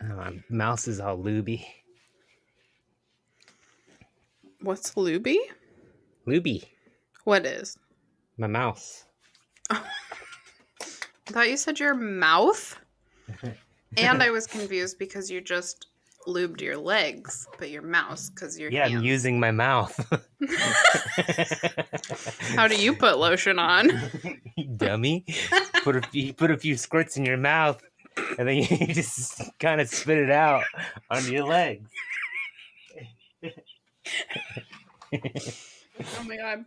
My mouse is all looby. What's looby? Looby. What is? My mouse. I thought you said your mouth. And I was confused because you just lubed your legs, but your mouse because your hands. I'm using my mouth. How do you put lotion on? You dummy. Put a few squirts in your mouth, and then you just kind of spit it out on your legs. Oh my god.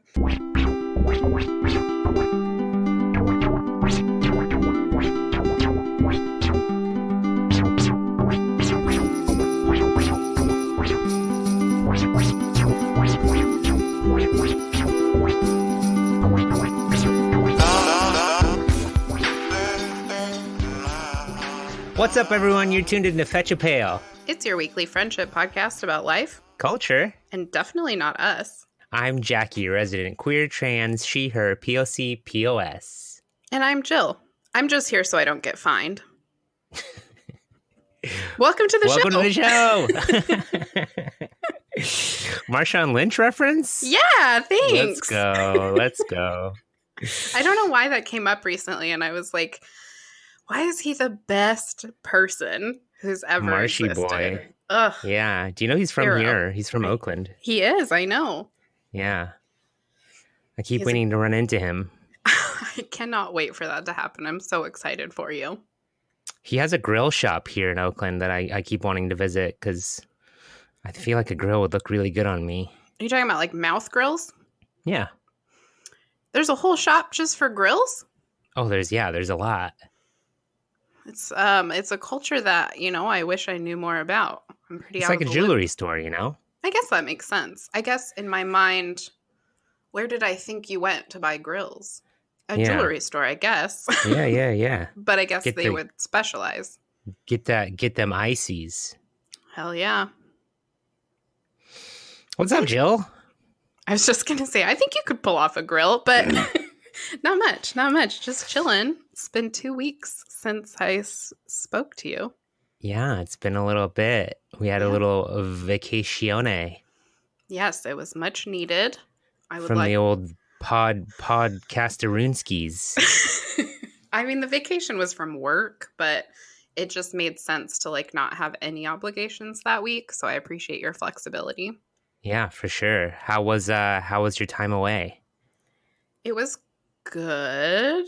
What's up, everyone? You're tuned in to Fetch a Pail. It's your weekly friendship podcast about life. Culture. And definitely not us. I'm Jackie, resident queer, trans, she, her, POC, POS. And I'm Jill. I'm just here so I don't get fined. Welcome to the show. Marshawn Lynch reference? Yeah, thanks. Let's go. I don't know why that came up recently, and I was like, why is he the best person who's ever Marshy existed? Boy. Ugh. Yeah. Do you know he's from here? He's from Oakland. He is, I know. Yeah. I keep waiting to run into him. I cannot wait for that to happen. I'm so excited for you. He has a grill shop here in Oakland that I keep wanting to visit because I feel like a grill would look really good on me. Are you talking about like mouth grills? Yeah. There's a whole shop just for grills? Oh, there's a lot. It's a culture that, I wish I knew more about. I'm pretty It's like a jewelry store, you know? I guess that makes sense. I guess in my mind, where did I think you went to buy grills? A jewelry store, I guess. Yeah. But I guess they would specialize. Get them ices. Hell yeah. What's up, Jill? I was just going to say, I think you could pull off a grill, but not much. Just chilling. It's been 2 weeks since I spoke to you. Yeah, it's been a little bit. We had a little vacacione. Yes, it was much needed. From the old podcasterunskis. I mean, the vacation was from work, but it just made sense to not have any obligations that week. So I appreciate your flexibility. Yeah, for sure. How was your time away? It was good.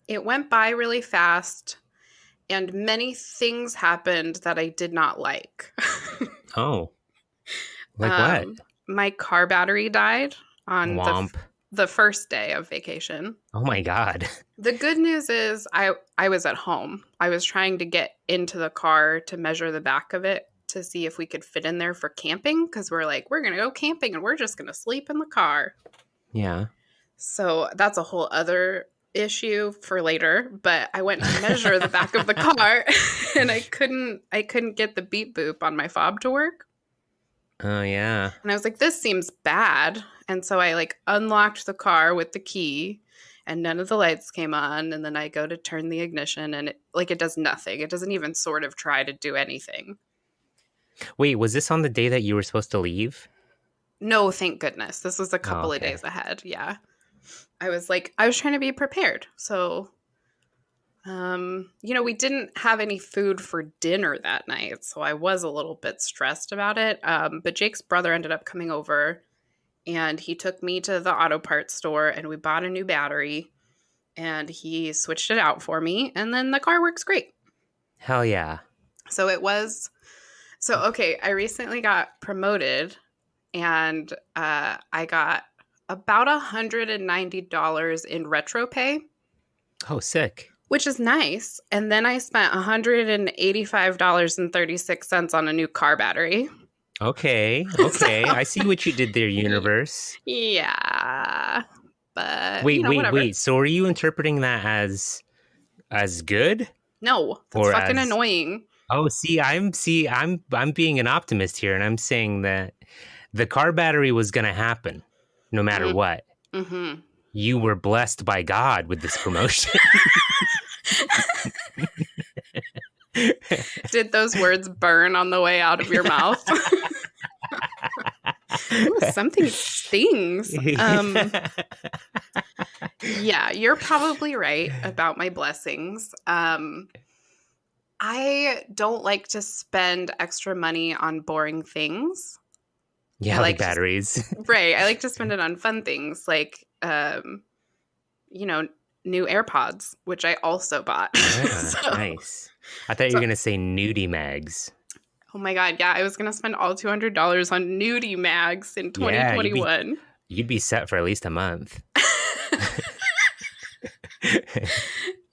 It went by really fast, and many things happened that I did not like. Oh. Like what? My car battery died on Womp. the first day of vacation. Oh my God. The good news is I was at home. I was trying to get into the car to measure the back of it to see if we could fit in there for camping, because we're going to go camping and we're just going to sleep in the car. Yeah. So that's a whole other issue for later, but I went to measure the back of the car and I couldn't get the beep boop on my fob to work. Oh yeah. And I was like, this seems bad. And so I unlocked the car with the key and none of the lights came on, and then I go to turn the ignition and it does nothing. It doesn't even sort of try to do anything. Wait, was this on the day that you were supposed to leave? No, thank goodness. This was a couple of days ahead. Yeah. I was trying to be prepared. So, we didn't have any food for dinner that night. So I was a little bit stressed about it. But Jake's brother ended up coming over and he took me to the auto parts store and we bought a new battery and he switched it out for me. And then the car works great. Hell yeah. So I recently got promoted and I got about $190 in retro pay. Oh, sick. Which is nice. And then I spent $185.36 on a new car battery. Okay. I see what you did there, universe. Yeah. But wait. So are you interpreting that as good? No, that's fucking annoying. Oh, I'm being an optimist here, and I'm saying that the car battery was going to happen no matter what. Mm-hmm. You were blessed by God with this promotion. Did those words burn on the way out of your mouth? Ooh, something stings. Yeah, you're probably right about my blessings. I don't like to spend extra money on boring things. Yeah, I like like to, batteries. right. I like to spend it on fun things like, new AirPods, which I also bought. Nice. I thought you were going to say nudie mags. Oh my God. Yeah, I was going to spend all $200 on nudie mags in 2021. You'd be set for at least a month.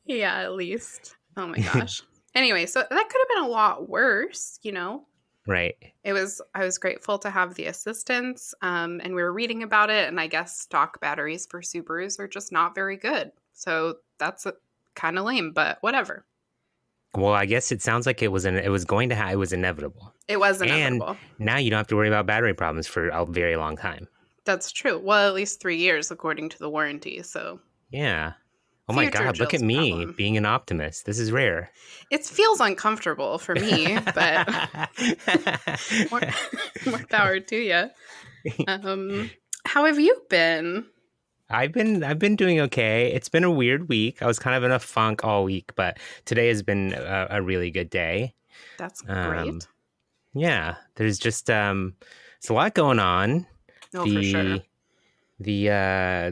Yeah, at least. Oh my gosh. Anyway, so that could have been a lot worse, Right. I was grateful to have the assistance, and we were reading about it, and I guess stock batteries for Subarus are just not very good. So that's kind of lame, but whatever. Well, I guess it sounds like it was inevitable. It was inevitable. And now you don't have to worry about battery problems for a very long time. That's true. Well, at least 3 years according to the warranty. So yeah. Oh my God, look at me being an optimist. This is rare. It feels uncomfortable for me, but more power to you. How have you been? I've been doing okay. It's been a weird week. I was kind of in a funk all week, but today has been a really good day. That's great. Yeah, there's just it's a lot going on. Oh, for sure. The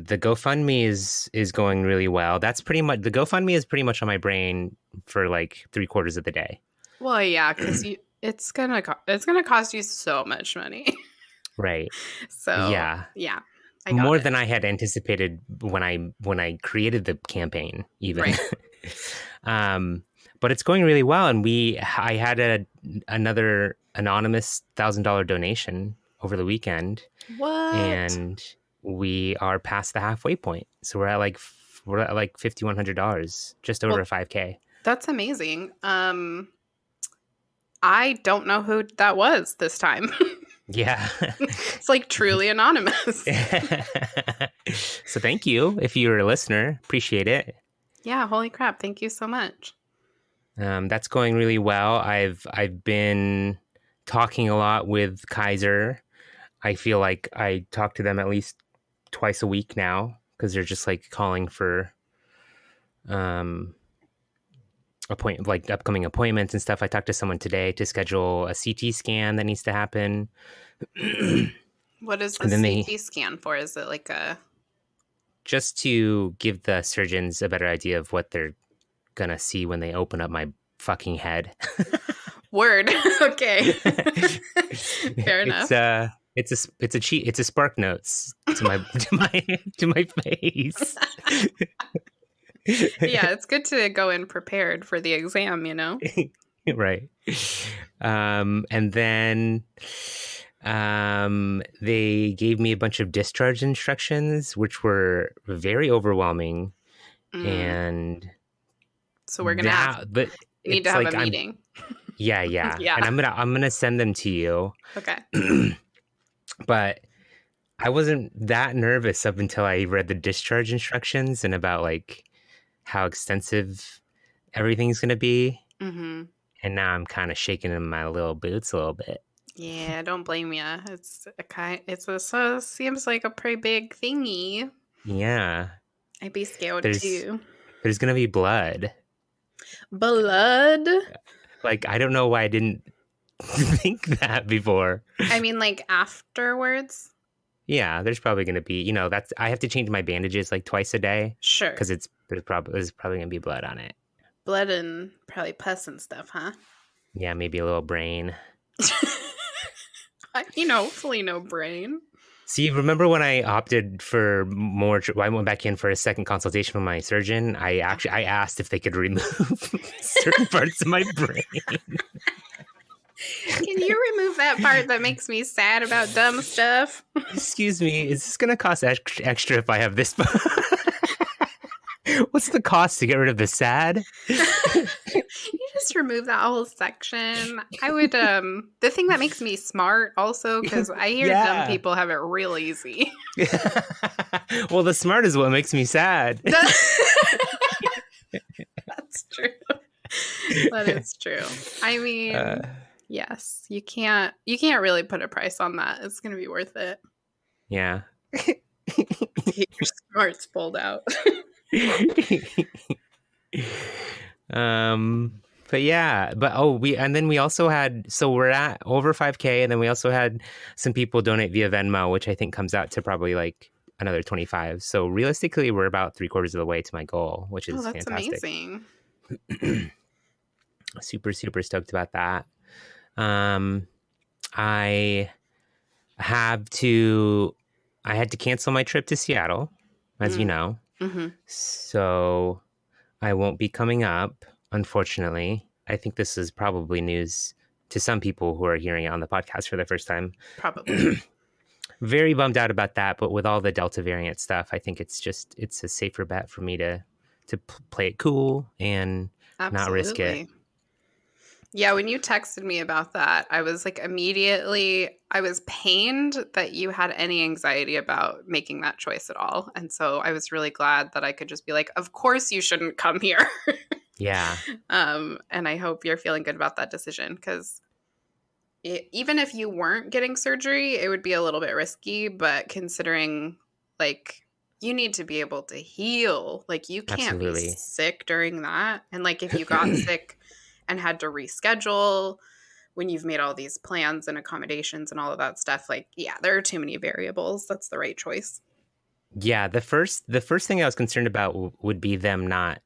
GoFundMe is going really well. The GoFundMe is pretty much on my brain for like 3/4 of the day. Well, yeah, because it's gonna cost you so much money, right? So yeah. More than I had anticipated when I created the campaign, even. Right. But it's going really well, and I had another anonymous $1,000 donation over the weekend. What? And we are past the halfway point, so we're at like $5,100, just over 5K. That's amazing. I don't know who that was this time. Yeah. It's like truly anonymous. So thank you if you're a listener. Appreciate it. Yeah, holy crap. Thank you so much. That's going really well. I've been talking a lot with Kaiser. I feel like I talk to them at least twice a week now because they're just like calling for upcoming appointments and stuff. I talked to someone today to schedule a CT scan that needs to happen. What is the CT scan for? Is it like just to give the surgeons a better idea of what they're gonna see when they open up my fucking head? Word. Okay. Fair enough. It's a spark notes to my face. Yeah, it's good to go in prepared for the exam, Right. And then they gave me a bunch of discharge instructions, which were very overwhelming. And so we're gonna need to have a meeting. Yeah. And I'm gonna send them to you. Okay. But I wasn't that nervous up until I read the discharge instructions and about like how extensive everything's gonna be. Mm-hmm. And now I'm kind of shaking in my little boots a little bit. Yeah, don't blame you. Seems like a pretty big thingy. Yeah. I'd be scared too. There's gonna be blood. Blood? Like, I don't know why I didn't think that before. I mean, like afterwards? Yeah, there's probably gonna be, I have to change my bandages like twice a day. Sure. Because there's probably gonna be blood on it. Blood and probably pus and stuff, huh? Yeah, maybe a little brain. Hopefully no brain. See, remember when I opted for more? I went back in for a second consultation with my surgeon. I asked if they could remove certain parts of my brain. Can you remove that part that makes me sad about dumb stuff? Excuse me, is this going to cost extra if I have this? What's the cost to get rid of the sad? You just remove that whole section. I would, the thing that makes me smart also, because I hear dumb people have it real easy. Well, the smart is what makes me sad. That's true. That is true. I Uh, mean, yes, you can't really put a price on that. It's going to be worth it. yeah. Your smarts pulled out. um but yeah, but we also had, so we're at over 5K, and then we also had some people donate via Venmo, which I think comes out to probably like another 25. So realistically, we're about 3/4 of the way to my goal, which Oh, is that's fantastic. amazing. Super, super stoked about that. Um, I have to, I had to cancel my trip to Seattle, as you Mm. know. Mm-hmm. So I won't be coming up, unfortunately. I think this is probably news to some people who are hearing it on the podcast for the first time. Probably. Very bummed out about that, but with all the Delta variant stuff, I think it's a safer bet for me to play it cool and not risk it. Absolutely. Yeah, when you texted me about that, I was like I was pained that you had any anxiety about making that choice at all. And so I was really glad that I could just be like, of course you shouldn't come here. Yeah, And I hope you're feeling good about that decision because even if you weren't getting surgery, it would be a little bit risky. But considering like you need to be able to heal, like you can't be absolutely. sick during that. And like if you got sick and had to reschedule when you've made all these plans and accommodations and all of that stuff, like yeah, there are too many variables. That's the right choice. Yeah, the first thing I was concerned about would be them not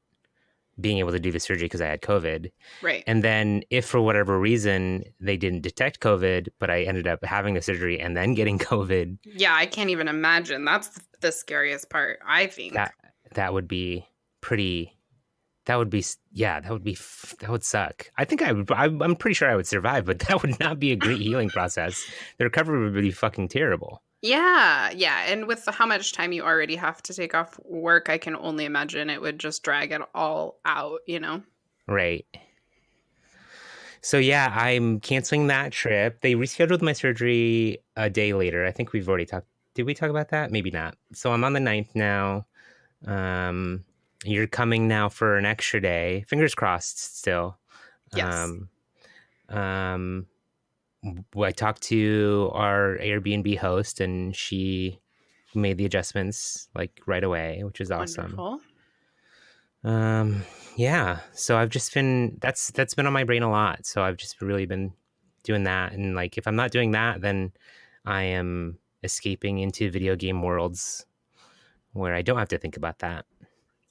being able to do the surgery because I had COVID. Right. And then if for whatever reason they didn't detect COVID, but I ended up having the surgery and then getting COVID, Yeah, I can't even imagine. That's the scariest part, I think. that that would be pretty. That would be, yeah, that would suck. I think I'm pretty sure I would survive, but that would not be a great healing process. The recovery would be fucking terrible. Yeah, yeah. And with how much time you already have to take off work, I can only imagine it would just drag it all out, you know? Right. So yeah, I'm canceling that trip. They rescheduled my surgery a day later. I think we've already talked. Did we talk about that? Maybe not. So I'm on the 9th now. Um, you're coming now for an extra day. Fingers crossed still. Yes. Um, um, I talked to our Airbnb host and she made the adjustments like right away, which is awesome. Wonderful. Um, yeah. So I've just been, that's been on my brain a lot. So I've just really been doing that. And like, if I'm not doing that, then I am escaping into video game worlds where I don't have to think about that.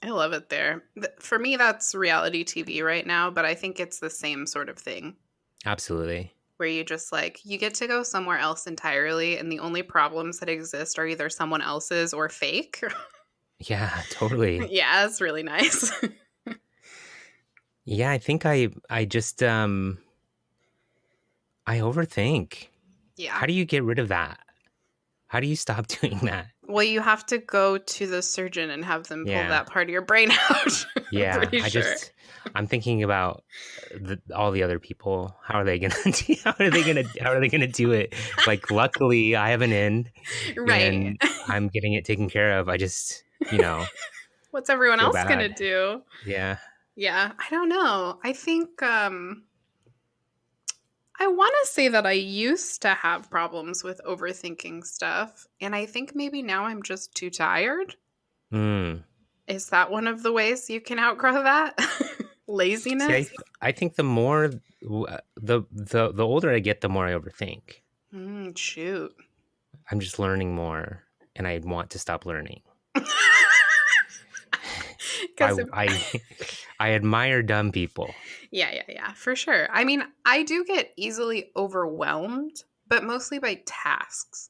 I love it there. For me, that's reality TV right now, but I think it's the same sort of thing Absolutely. where you just like, you get to go somewhere else entirely, and the only problems that exist are either someone else's or fake. Yeah, totally. Yeah, it's really nice. Yeah, I think I just I overthink. Yeah. How do you get rid of that? How do you stop doing that? Well, you have to go to the surgeon and have them pull Yeah. that part of your brain out. I'm Yeah, pretty sure. I'm thinking about all the other people. How are they gonna how are they gonna do it? Like, luckily, I have an in, Right. and I'm getting it taken care of. I just, you know, What's everyone feel else gonna bad. do? Yeah, Yeah, I don't know. I think I want to say that I used to have problems with overthinking stuff, and I think maybe now I'm just too tired. mm. Is that one of the ways you can outgrow that? See, Laziness? I think the more the older I get, the more I overthink. Shoot. I'm just learning more, and I want to stop learning. Because I I admire dumb people. yeah, for sure. I mean, I do get easily overwhelmed, but mostly by tasks.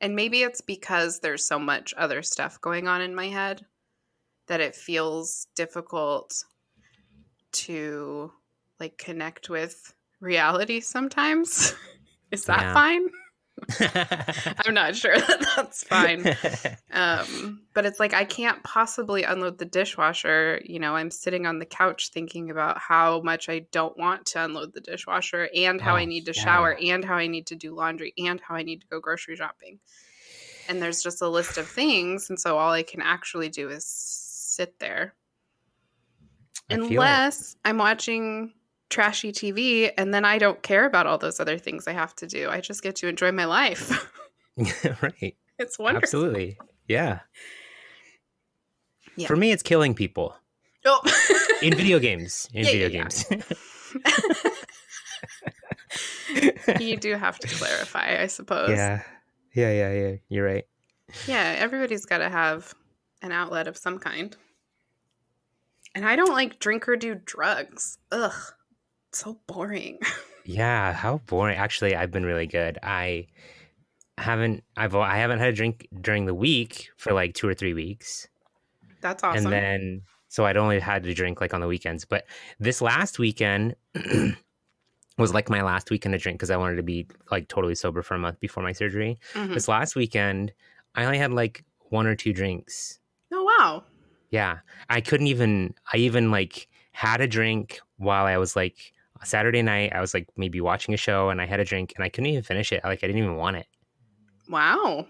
And maybe it's because there's so much other stuff going on in my head that it feels difficult to like connect with reality sometimes. Is that Yeah. fine? I'm not sure that that's fine. But it's like I can't possibly unload the dishwasher. You know, I'm sitting on the couch thinking about how much I don't want to unload the dishwasher and how I Oh, need to shower yeah. and how I need to do laundry and how I need to go grocery shopping. And there's just a list of things. And so all I can actually do is sit there. I feel it. Unless I'm watching trashy TV and then I don't care about all those other things I have to do. I just get to enjoy my life. Right. It's wonderful. Absolutely. Yeah. Yeah. For me, it's killing people Oh. in video games. In Yeah, video yeah, games. You do have to clarify, I suppose. Yeah. Yeah. You're right. Yeah, everybody's got to have an outlet of some kind. And I don't like drink or do drugs. Ugh, so boring. Yeah. How boring. Actually, I've been really good. I haven't had a drink during the week for like 2 or 3 weeks. That's And awesome. then, so I'd only had to drink like on the weekends. But this last weekend was like my last weekend to drink because I wanted to be like totally sober for a month before my surgery. Mm-hmm. This last weekend, I only had like 1 or 2 drinks. Oh, wow. Yeah. I even like had a drink while I was like Saturday night. I was like maybe watching a show and I had a drink and I couldn't even finish it. Like I didn't even want it. Wow.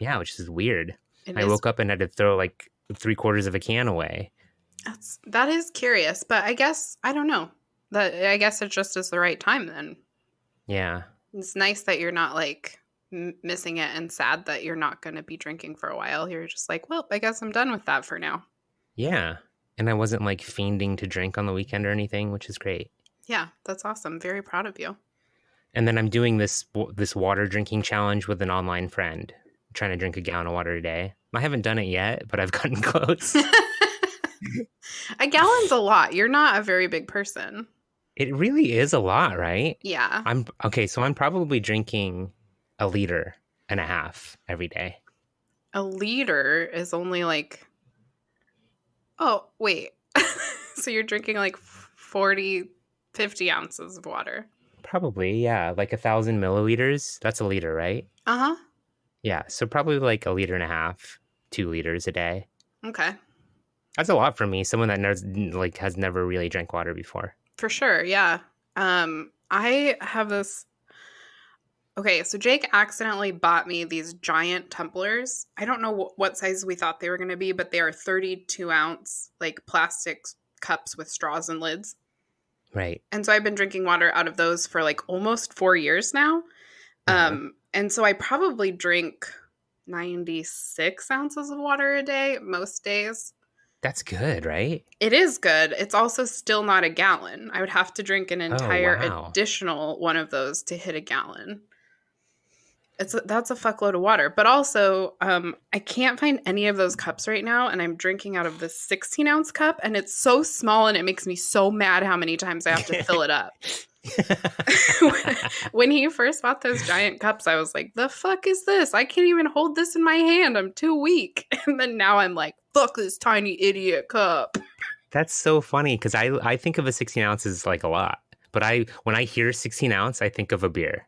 Yeah, which is weird. It I is. woke up and had to throw like 3/4 of a can away. That is curious, but I guess I don't know. I guess it just is the right time then. Yeah. It's nice that you're not like missing it and sad that you're not going to be drinking for a while. You're just like, well, I guess I'm done with that for now. Yeah. And I wasn't like fiending to drink on the weekend or anything, which is great. Yeah, that's awesome. Very proud of you. And then I'm doing this water drinking challenge with an online friend, trying to drink a gallon of water a day. I haven't done it yet, but I've gotten close. A gallon's a lot. You're not a very big person. It really is a lot, right? Yeah. So I'm probably drinking 1.5 liters every day. A liter is only like, oh, wait. So you're drinking like 40, 50 ounces of water. Probably, yeah. Like 1,000 milliliters. That's a liter, right? Uh-huh. Yeah. So probably like 1.5 liters, 2 liters a day. Okay. That's a lot for me. Someone that has never really drank water before. For sure, yeah. I have this. Okay, so Jake accidentally bought me these giant tumblers. I don't know what size we thought they were going to be, but they are 32-ounce like plastic cups with straws and lids. Right. And so I've been drinking water out of those for like almost 4 years now. And so I probably drink 96 ounces of water a day most days. That's good, right? It is good. It's also still not a gallon. I would have to drink an entire additional one of those to hit a gallon. That's a fuckload of water. But also, I can't find any of those cups right now, and I'm drinking out of the 16-ounce cup, and it's so small, and it makes me so mad how many times I have to fill it up. When he first bought those giant cups, I was like, the fuck is this? I can't even hold this in my hand. I'm too weak. And then now I'm like, fuck this tiny idiot cup. That's so funny because I think of a 16 ounce as like a lot. But when I hear 16 ounce, I think of a beer.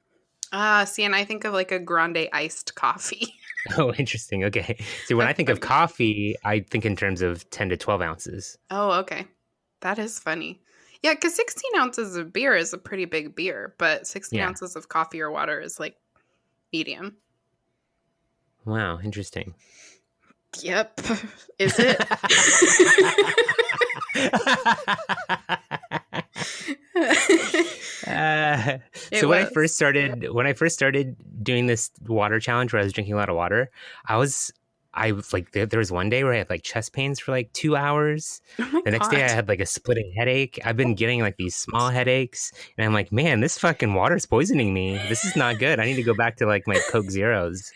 See, and I think of like a grande iced coffee. Oh, interesting. Okay. See, when I think of coffee, I think in terms of 10 to 12 ounces. Oh, okay. That is funny. Yeah, because 16 ounces of beer is a pretty big beer, but 16 ounces of coffee or water is like medium. Wow, interesting. Yep. Is it? So when I first started doing this water challenge where I was drinking a lot of water, I was like, there was one day where I had like chest pains for like 2 hours. The next day I had like a splitting headache. I've been getting like these small headaches, and I'm like, man, this fucking water's poisoning me. This is not good. I need to go back to like my Coke Zeros.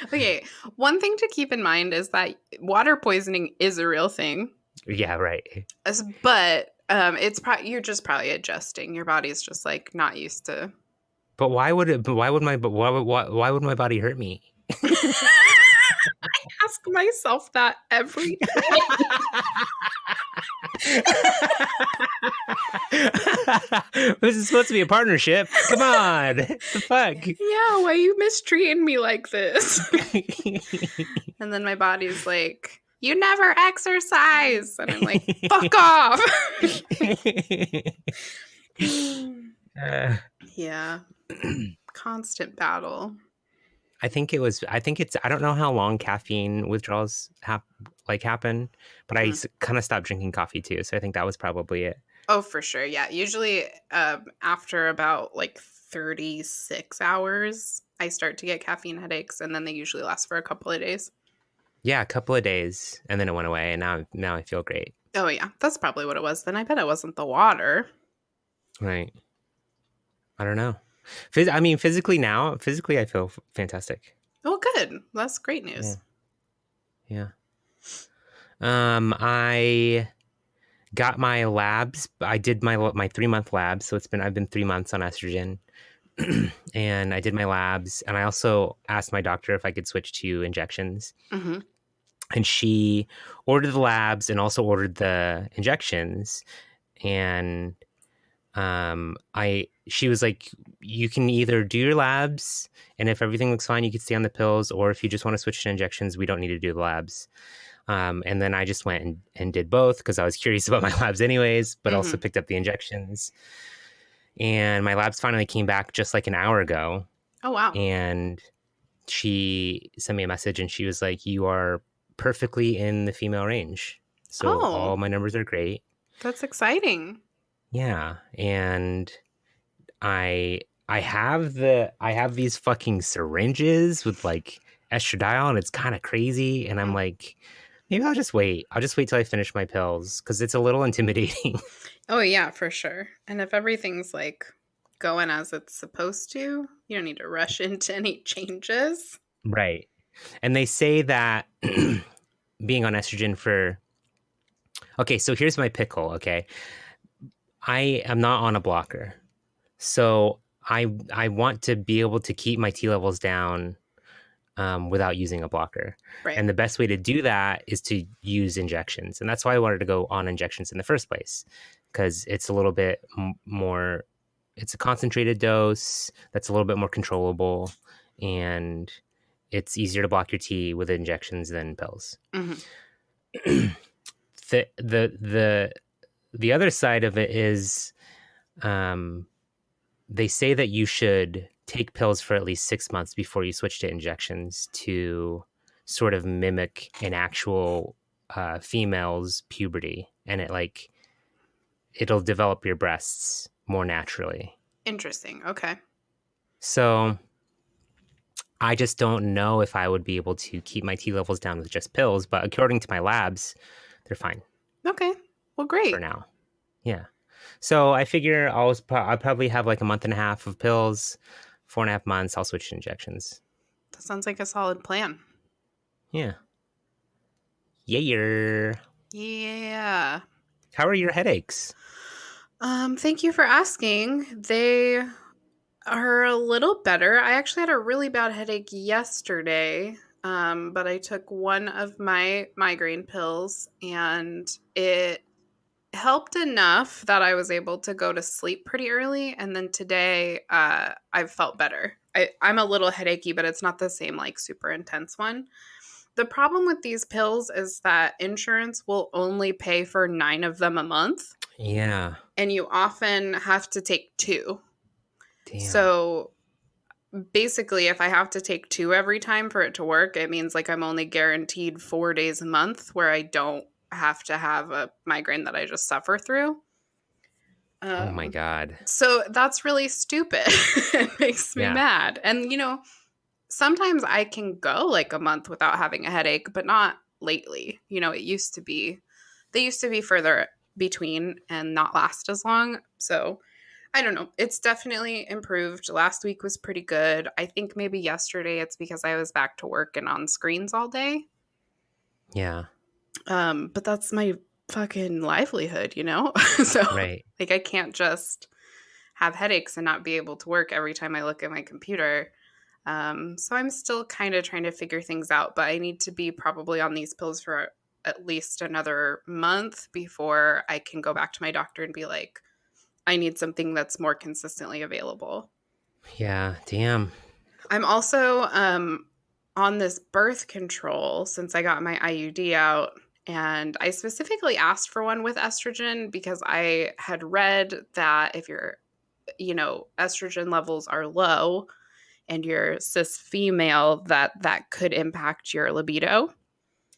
Okay, one thing to keep in mind is that water poisoning is a real thing. Yeah, right. But you're just probably adjusting. Your body's just like not used to. But why would my body hurt me? I ask myself that every day. This is supposed to be a partnership. Come on. What the fuck? Yeah, why are you mistreating me like this? And then my body's like, you never exercise. And I'm like, fuck off. Yeah. Constant battle. I think it's, I don't know how long caffeine withdrawals happen, but I Mhm. kind of stopped drinking coffee too. So I think that was probably it. Oh, for sure. Yeah. Usually after about like 36 hours, I start to get caffeine headaches, and then they usually last for a couple of days. Yeah, a couple of days, and then it went away, and now I feel great. Oh, yeah. That's probably what it was. Then I bet it wasn't the water. Right. I don't know. Physically, I feel fantastic. Oh, good. That's great Yeah. news. Yeah. I got my labs. I did my 3 month labs, so I've been 3 months on estrogen, and I did my labs, and I also asked my doctor if I could switch to injections, Hmm. and she ordered the labs and also ordered the injections, and I she was like, you can either do your labs, and if everything looks fine, you can stay on the pills, or if you just want to switch to injections, we don't need to do the labs. And then I just went and did both because I was curious about my labs anyways, but also Hmm. picked up the injections. And my labs finally came back just like an hour ago. Oh, wow. And she sent me a message and she was like, you are perfectly in the female range. So Oh, all my numbers are great. that's exciting. Yeah. And I I have these fucking syringes with like estradiol and it's kind of crazy. And I'm Mm. like, maybe I'll just wait. I'll just wait till I finish my pills because it's a little intimidating. Oh, yeah, for sure. And if everything's like going as it's supposed to, you don't need to rush into any changes. Right. And they say that being on estrogen for, okay, so here's my pickle. Okay. I am not on a blocker. So I want to be able to keep my T levels down without using a blocker. Right. And the best way to do that is to use injections. And that's why I wanted to go on injections in the first place, because it's a little bit more, it's a concentrated dose that's a little bit more controllable, and it's easier to block your T with injections than pills. Hmm. the, the, the, the other side of it is um, they say that you should take pills for at least 6 months before you switch to injections to sort of mimic an actual female's puberty, and it'll develop your breasts more naturally. Interesting. Okay. So I just don't know if I would be able to keep my T levels down with just pills, but according to my labs, they're fine Okay. Well, for great. now. Yeah. So I figure I'll probably have like a month and a half of pills, 4.5 months. I'll switch to injections. That sounds like a solid plan. Yeah. Yeah. Yeah. How are your headaches? Thank you for asking. They are a little better. I actually had a really bad headache yesterday, but I took one of my migraine pills and it helped enough that I was able to go to sleep pretty early. And then today, I've felt better. I'm a little headachy, but it's not the same, like, super intense one. The problem with these pills is that insurance will only pay for 9 of them a month, Yeah. and you often have to take two. Damn. So basically, if I have to take two every time for it to work, it means like I'm only guaranteed 4 days a month where I don't have to have a migraine that I just suffer through. Oh my Um, God. so that's really stupid. It makes me Yeah. mad. And, sometimes I can go like a month without having a headache, but not lately. It used to be, they used to be further between and not last as long. So I don't know. It's definitely improved. Last week was pretty good. I think maybe yesterday it's because I was back to work and on screens all day. Yeah. But that's my fucking livelihood. So Right. like I can't just have headaches and not be able to work every time I look at my computer. So I'm still kind of trying to figure things out, but I need to be probably on these pills for at least another month before I can go back to my doctor and be like, I need something that's more consistently available. Yeah. Damn. I'm also on this birth control since I got my IUD out. And I specifically asked for one with estrogen because I had read that if your estrogen levels are low, and you're cis female, that could impact your libido.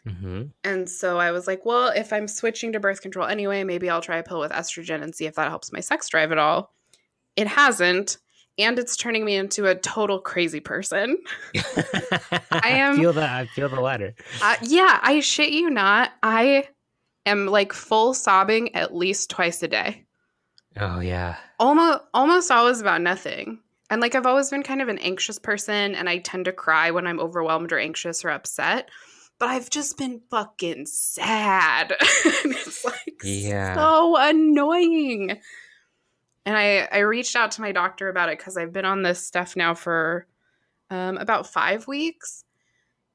Mm-hmm. And so I was like, well, if I'm switching to birth control anyway, maybe I'll try a pill with estrogen and see if that helps my sex drive at all. It hasn't, and it's turning me into a total crazy person. I I am, feel that. I feel the latter. yeah, I shit you not. I am like full sobbing at least twice a day. Oh yeah. Almost always about nothing. And like I've always been kind of an anxious person, and I tend to cry when I'm overwhelmed or anxious or upset. But I've just been fucking sad. And it's like Yeah. so annoying. And I reached out to my doctor about it because I've been on this stuff now for about 5 weeks.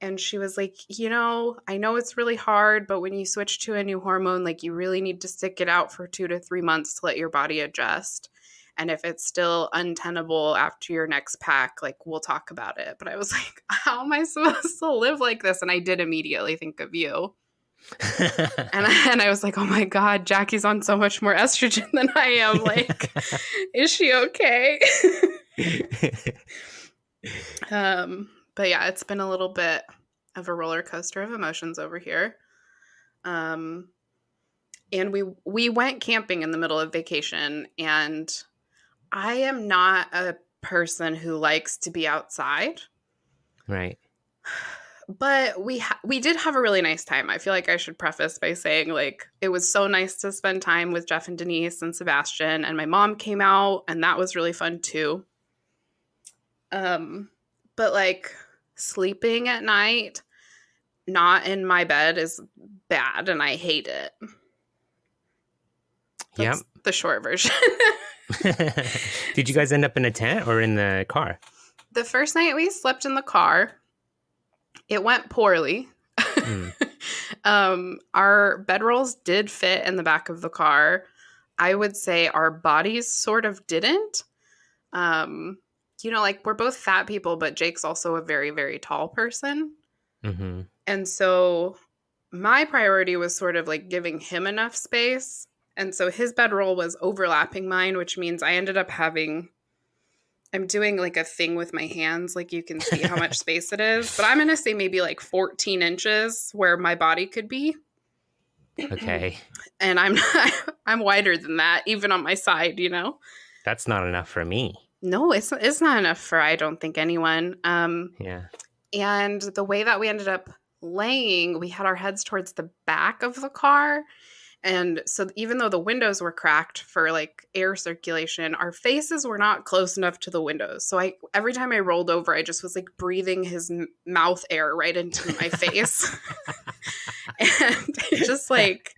And she was like, I know it's really hard, but when you switch to a new hormone, like you really need to stick it out for 2 to 3 months to let your body adjust. And if it's still untenable after your next pack, like we'll talk about it. But I was like, how am I supposed to live like this? And I did immediately think of you. And I was like, oh my God, Jackie's on so much more estrogen than I am. Like, is she okay? But yeah, it's been a little bit of a roller coaster of emotions over here. And we went camping in the middle of vacation, and I am not a person who likes to be outside. Right. But we did have a really nice time. I feel like I should preface by saying, like, it was so nice to spend time with Jeff and Denise and Sebastian, and my mom came out, and that was really fun too. But like sleeping at night, not in my bed, is bad, and I hate it. That's the short version. Did you guys end up in a tent or in the car? The first night we slept in the car. It went poorly. Our bedrolls did fit in the back of the car. I would say our bodies sort of didn't. Like we're both fat people, but Jake's also a very, very tall person. Mm-hmm. And so my priority was sort of like giving him enough space. And so his bedroll was overlapping mine, which means I ended up I'm doing like a thing with my hands. Like you can see how much space it is, but I'm going to say maybe like 14 inches where my body could be. Okay. And I'm wider than that, even on my side, That's not enough for me. No, it's not enough for, I don't think, anyone. Yeah. And the way that we ended up laying, we had our heads towards the back of the car. And so even though the windows were cracked for like air circulation, our faces were not close enough to the windows. So every time I rolled over, I just was like breathing his mouth air right into my face. And it just like,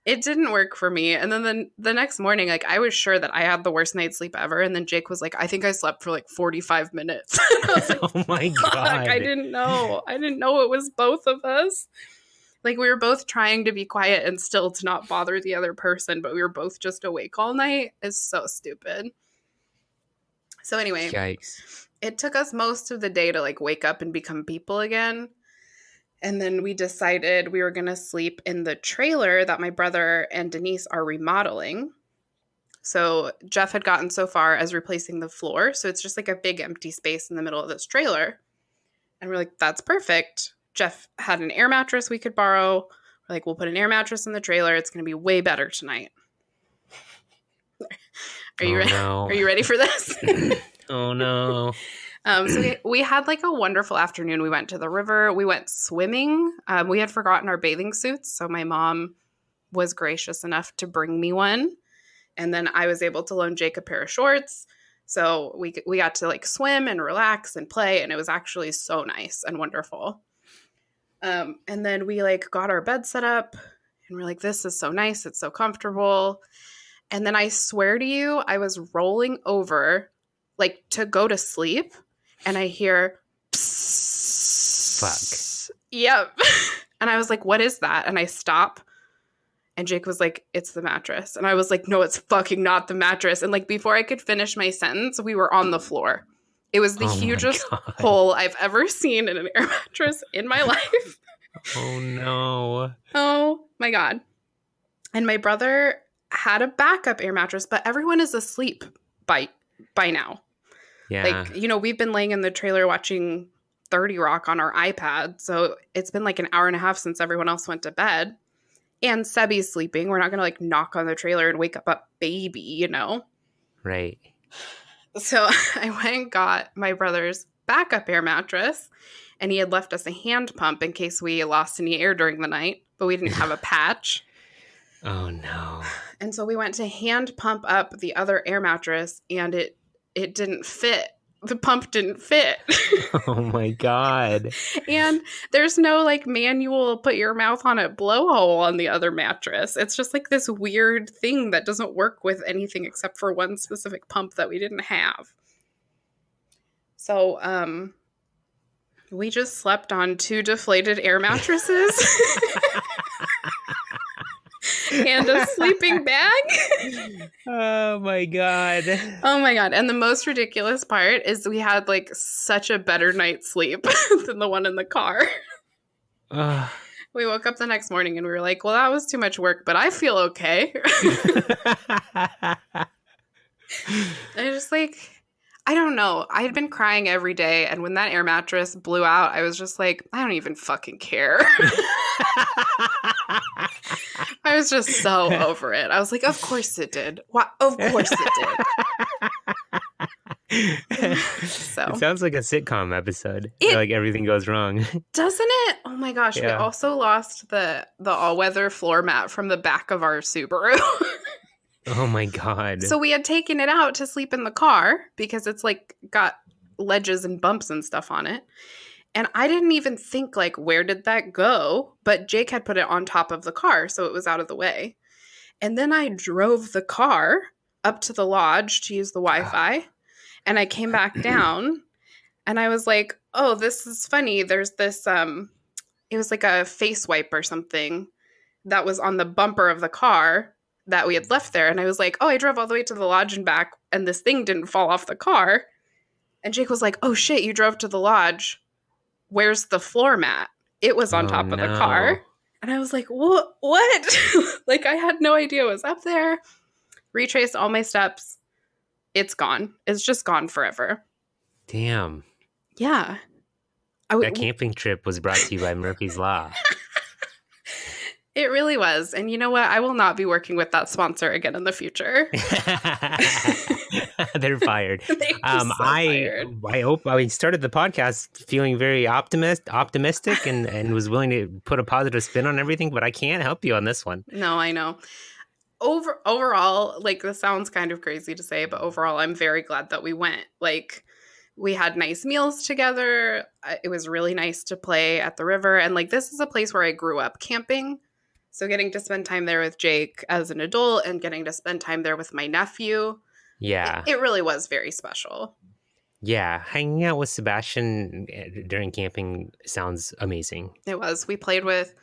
it didn't work for me. And then the next morning, like I was sure that I had the worst night's sleep ever. And then Jake was like, I think I slept for like 45 minutes. And I was like, oh my God. I didn't know. It was both of us. Like we were both trying to be quiet and still to not bother the other person, but we were both just awake all night. It's so stupid. So anyway, Yikes. It took us most of the day to like wake up and become people again. And then we decided we were going to sleep in the trailer that my brother and Denise are remodeling. So Jeff had gotten so far as replacing the floor. So it's just like a big empty space in the middle of this trailer. And we're like, that's perfect. Jeff had an air mattress we could borrow. We're like, we'll put an air mattress in the trailer. It's going to be way better tonight. Are you ready? No. Are you ready for this? Oh, no. So we had like a wonderful afternoon. We went to the river. We went swimming. We had forgotten our bathing suits. So my mom was gracious enough to bring me one. And then I was able to loan Jake a pair of shorts. So we got to like swim and relax and play. And it was actually so nice and wonderful. And then we like got our bed set up and we're like, this is so nice. It's so comfortable. And then I swear to you, I was rolling over like to go to sleep. And I hear, psst. Fuck. Yep. And I was like, what is that? And I stop. And Jake was like, it's the mattress. And I was like, no, it's fucking not the mattress. And like before I could finish my sentence, we were on the floor. It was the hugest hole I've ever seen in an air mattress in my life. Oh, no. Oh, my God. And my brother had a backup air mattress, but everyone is asleep by now. Yeah. Like, we've been laying in the trailer watching 30 Rock on our iPad. So it's been like an hour and a half since everyone else went to bed. And Sebby's sleeping. We're not going to like knock on the trailer and wake up a baby. Right. So I went and got my brother's backup air mattress, and he had left us a hand pump in case we lost any air during the night, but we didn't have a patch. Oh, no. And so we went to hand pump up the other air mattress, and it didn't fit. The pump didn't fit. Oh, my God. And there's no like manual put your mouth on it blowhole on the other mattress. It's just like this weird thing that doesn't work with anything except for one specific pump that we didn't have. So we just slept on 2 deflated air mattresses and a sleeping bag. Oh, my God. Oh, my God. And the most ridiculous part is we had like such a better night's sleep than the one in the car. We woke up the next morning and we were like, well, that was too much work, but I feel okay. I just like, I don't know. I had been crying every day. And when that air mattress blew out, I was just like, I don't even fucking care. I was just so over it. I was like, of course it did. Why? Of course it did. So It sounds like a sitcom episode. Where, like everything goes wrong. Doesn't it? Oh my gosh. We also lost the all-weather floor mat from the back of our Subaru. Oh my God. So we had taken it out to sleep in the car because it's like got ledges and bumps and stuff on it. And I didn't even think like, where did that go? But Jake had put it on top of the car, so it was out of the way. And then I drove the car up to the lodge to use the Wi-Fi. And I came back down and I was like, oh, this is funny. There's this, it was like a face wipe or something that was on the bumper of the car that we had left there. And I was like, oh, I drove all the way to the lodge and back and this thing didn't fall off the car. And Jake was like, oh shit, you drove to the lodge. Where's the floor mat? It was on top of the car. And I was like, what? Like I had no idea it was up there. Retraced all my steps. It's gone. It's just gone forever. Damn. Yeah. That camping trip was brought to you by Murphy's Law. It really was. And you know what? I will not be working with that sponsor again in the future. They're fired. Fired. I hope I started the podcast feeling very optimistic and was willing to put a positive spin on everything, but I can't help you on this one. No, I know. Overall, like this sounds kind of crazy to say, but overall, I'm very glad that we went. Like we had nice meals together. It was really nice to play at the river. And like, this is a place where I grew up camping. So getting to spend time there with Jake as an adult and getting to spend time there with my nephew. Yeah. It really was very special. Yeah. Hanging out with Sebastian during camping sounds amazing. It was. We played with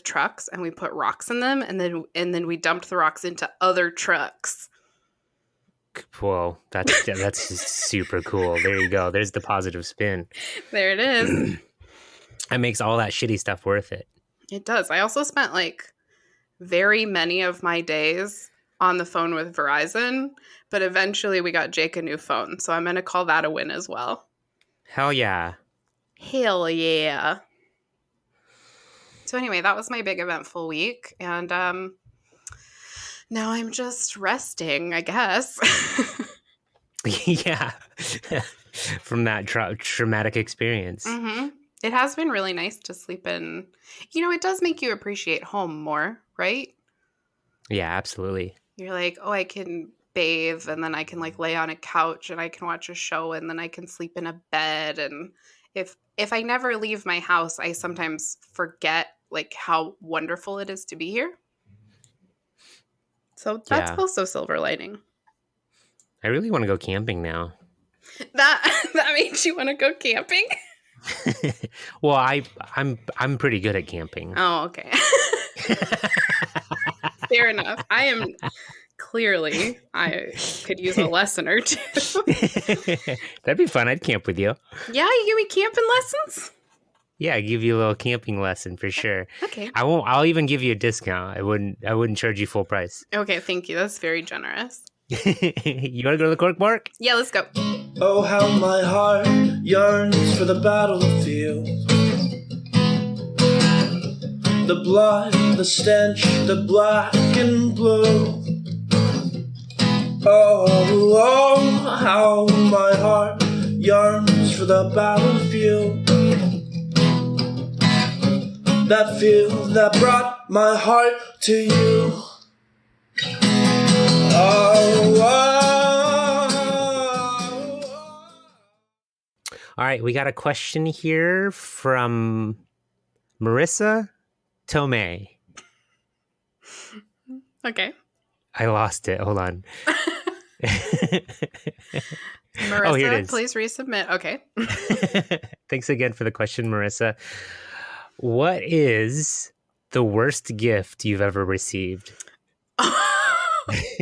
trucks and we put rocks in them and then we dumped the rocks into other trucks. Whoa, that's super cool. There you go. There's the positive spin. There it is. That makes all that shitty stuff worth it. It does. I also spent like very many of my days on the phone with Verizon, but eventually we got Jake a new phone. So I'm going to call that a win as well. Hell yeah. Hell yeah. So anyway, that was my big eventful week. And now I'm just resting, I guess. Yeah. From that traumatic experience. Mm-hmm. It has been really nice to sleep in. You know, it does make you appreciate home more, right? Yeah, absolutely. You're like, oh, I can bathe and then I can like lay on a couch and I can watch a show and then I can sleep in a bed. And if I never leave my house, I sometimes forget like how wonderful it is to be here. So that's also silver lining. I really want to go camping now. That makes you want to go camping? Well, I'm pretty good at camping. Oh, okay. Fair enough. I could use a lesson or two. That'd be fun. I'd camp with you. Yeah, you give me camping lessons? Yeah, I give you a little camping lesson for sure. Okay. I'll even give you a discount. I wouldn't charge you full price. Okay, thank you. That's very generous. You want to go to the cork bark? Yeah, let's go. Oh, how my heart yearns for the battlefield. The blood, the stench, the black and blue. Oh, how my heart yearns for the battlefield. That field that brought my heart to you. All right, we got a question here from Marissa Tomei. Okay. I lost it. Hold on. Marissa, oh, here it is. Please resubmit. Okay. Thanks again for the question, Marissa. What is the worst gift you've ever received?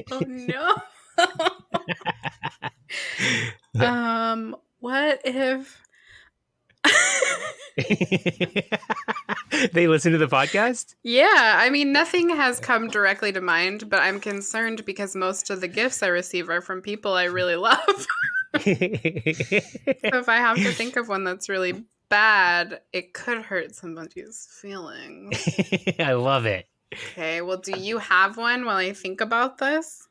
Oh no. What if they listen to the podcast? Yeah, I mean, nothing has come directly to mind, but I'm concerned because most of the gifts I receive are from people I really love. So if I have to think of one that's really bad, it could hurt somebody's feelings. I love it. Okay, well, do you have one while I think about this?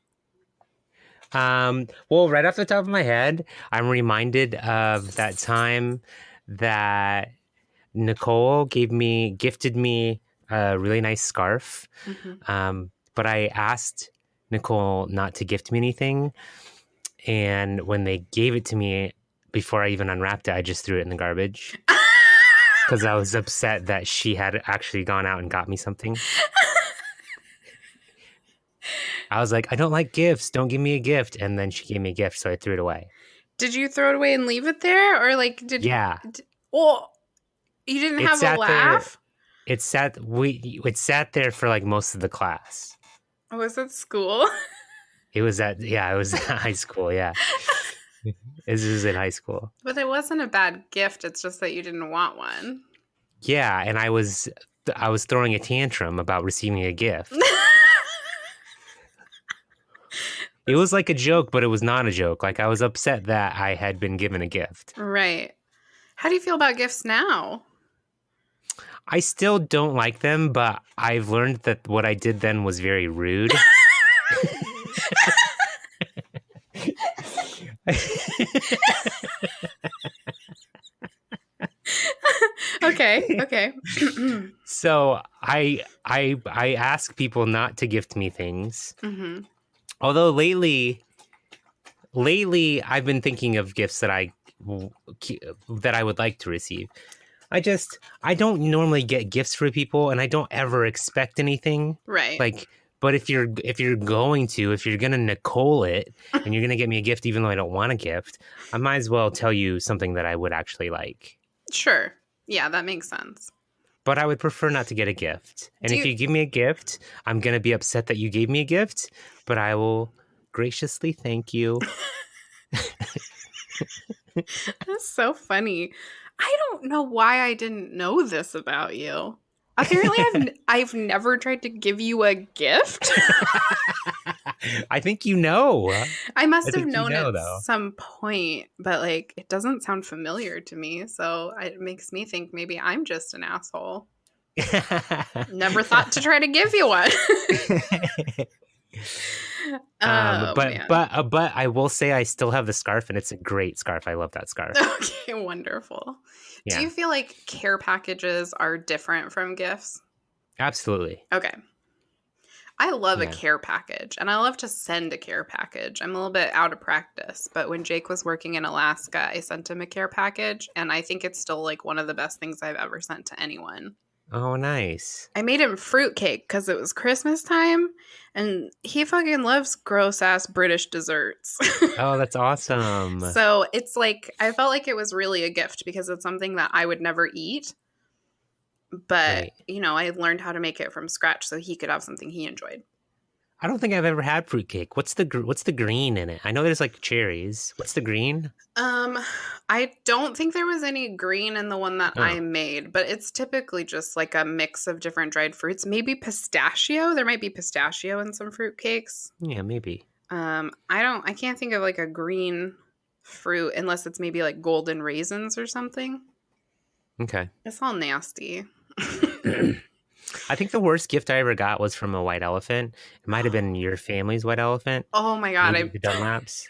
Well, right off the top of my head, I'm reminded of that time that Nicole gifted me a really nice scarf. Mm-hmm. But I asked Nicole not to gift me anything. And when they gave it to me, before I even unwrapped it, I just threw it in the garbage. Because I was upset that she had actually gone out and got me something. I was like, I don't like gifts. Don't give me a gift. And then she gave me a gift, so I threw it away. Did you throw it away and leave it there? Or like, Yeah. Oh, you didn't have a laugh? It sat there for like most of the class. Oh, was it school? It was at high school, yeah. This was in high school. But it wasn't a bad gift. It's just that you didn't want one. Yeah, and I was throwing a tantrum about receiving a gift. It was like a joke, but it was not a joke. Like, I was upset that I had been given a gift. Right. How do you feel about gifts now? I still don't like them, but I've learned that what I did then was very rude. Okay. So I ask people not to gift me things. Mm-hmm. Although lately I've been thinking of gifts that I would like to receive. I don't normally get gifts for people, and I don't ever expect anything. Right. Like, but if you're gonna Nicole it and you're gonna get me a gift, even though I don't want a gift, I might as well tell you something that I would actually like. Sure. Yeah, that makes sense. But I would prefer not to get a gift. And if you give me a gift, I'm going to be upset that you gave me a gift, but I will graciously thank you. That's so funny. I don't know why I didn't know this about you. Apparently, I've never tried to give you a gift. I think you know. I must have known at some point, but like it doesn't sound familiar to me, so it makes me think maybe I'm just an asshole. Never thought to try to give you one. But I will say I still have the scarf, and it's a great scarf. I love that scarf. Okay, wonderful. Yeah. Do you feel like care packages are different from gifts? Absolutely. Okay. I love a care package, and I love to send a care package. I'm a little bit out of practice, but when Jake was working in Alaska, I sent him a care package, and I think it's still like one of the best things I've ever sent to anyone. Oh, nice. I made him fruitcake because it was Christmas time, and he fucking loves gross-ass British desserts. Oh, that's awesome. So it's like, I felt like it was really a gift because it's something that I would never eat. But, right. You know, I learned how to make it from scratch so he could have something he enjoyed. I don't think I've ever had fruitcake. What's the green in it? I know there's like cherries. What's the green? I don't think there was any green in the one that I made, but it's typically just like a mix of different dried fruits. Maybe pistachio. There might be pistachio in some fruitcakes. Yeah, maybe. I can't think of like a green fruit unless it's maybe like golden raisins or something. Okay. It's all nasty. I think the worst gift I ever got was from a white elephant. It might have been your family's white elephant, Oh my God. maybe the Dunlaps,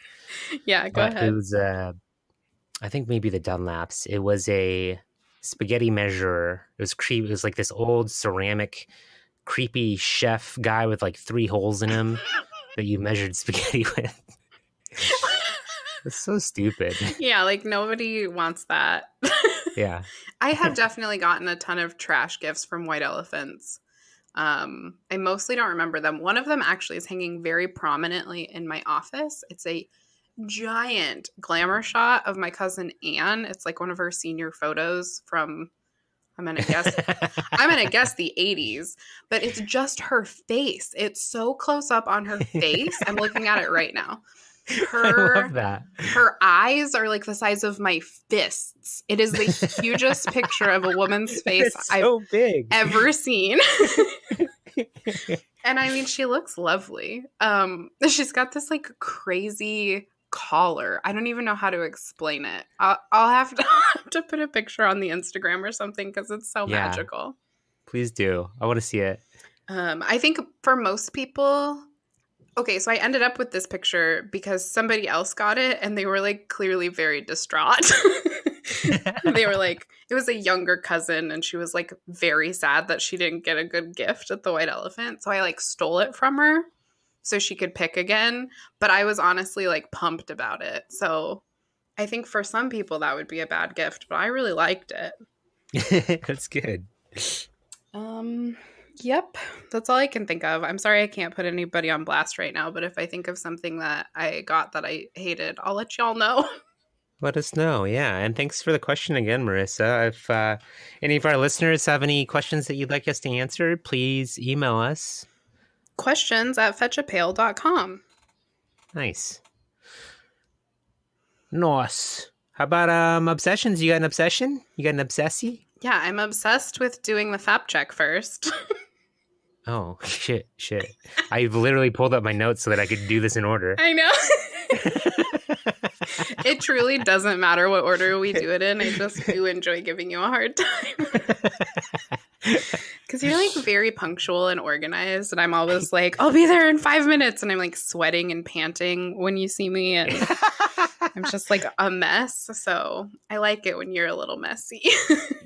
Yeah, go but it ahead. was I think maybe the Dunlaps. It was a spaghetti measurer. It was creepy. It was like this old ceramic, creepy chef guy with like 3 holes in him that you measured spaghetti with. It's so stupid. Yeah, like nobody wants that. Yeah. I have definitely gotten a ton of trash gifts from white elephants. I mostly don't remember them. One of them actually is hanging very prominently in my office. It's a giant glamour shot of my cousin Anne. It's like one of her senior photos from I'm gonna guess the 80s, but it's just her face. It's so close up on her face. I'm looking at it right now. I love Her that. her eyes are like the size of my fists. It is the hugest picture of a woman's face It's I've so big. ever seen. And I mean, she looks lovely. She's got this like crazy collar. I don't even know how to explain it. I'll have to put a picture on the Instagram or something because it's so Yeah. magical. Please do. I want to see it. I think for most people, okay, so I ended up with this picture because somebody else got it and they were like clearly very distraught. They were like, it was a younger cousin and she was like very sad that she didn't get a good gift at the White Elephant. So I like stole it from her so she could pick again. But I was honestly like pumped about it. So I think for some people that would be a bad gift, but I really liked it. That's good. Yep, that's all I can think of. I'm sorry I can't put anybody on blast right now, but if I think of something that I got that I hated, I'll let y'all know. Let us know. Yeah. And thanks for the question again, Marissa. If any of our listeners have any questions that you'd like us to answer, please email us. Questions@fetchapale.com. Nice. Nice. How about obsessions? You got an obsession? You got an obsessie? Yeah, I'm obsessed with doing the FAP check first. Oh, shit. I've literally pulled up my notes so that I could do this in order. I know. It truly doesn't matter what order we do it in. I just do enjoy giving you a hard time. Because you're like very punctual and organized. And I'm always like, I'll be there in 5 minutes. And I'm like sweating and panting when you see me. And I'm just like a mess. So I like it when you're a little messy.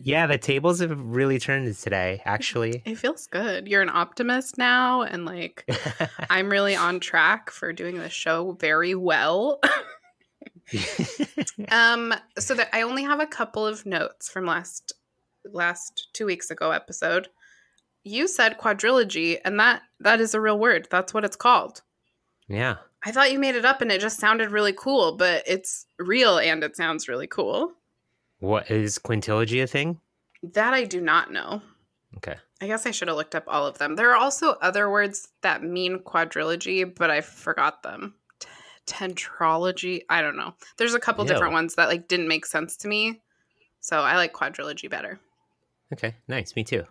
Yeah, the tables have really turned today, actually. It feels good. You're an optimist now. And like, I'm really on track for doing the show very well. So that I only have a couple of notes from last 2 weeks ago episode. You said quadrilogy, and that is a real word. That's what it's called. Yeah. I thought you made it up and it just sounded really cool, but it's real and it sounds really cool. What is quintilogy a thing? That I do not know. Okay. I guess I should have looked up all of them. There are also other words that mean quadrilogy, but I forgot them. Tetralogy. I don't know. There's a couple different ones that like didn't make sense to me. So I like quadrilogy better. Okay. Nice. Me too.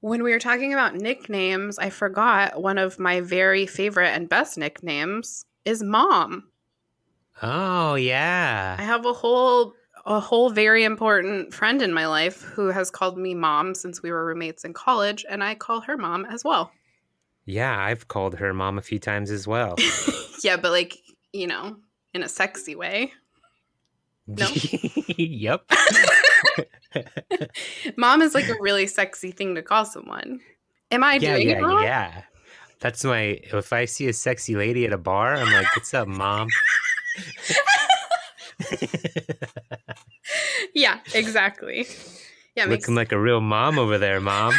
When we were talking about nicknames, I forgot one of my very favorite and best nicknames is Mom. Oh, yeah. I have a whole very important friend in my life who has called me Mom since we were roommates in college, and I call her Mom as well. Yeah, I've called her Mom a few times as well. Yeah, but like, you know, in a sexy way. No? Yep. Mom is like a really sexy thing to call someone. Am I doing it wrong? Yeah. That's if I see a sexy lady at a bar, I'm like, what's up, Mom? Yeah, exactly. Yeah, looking like a real mom over there, Mom.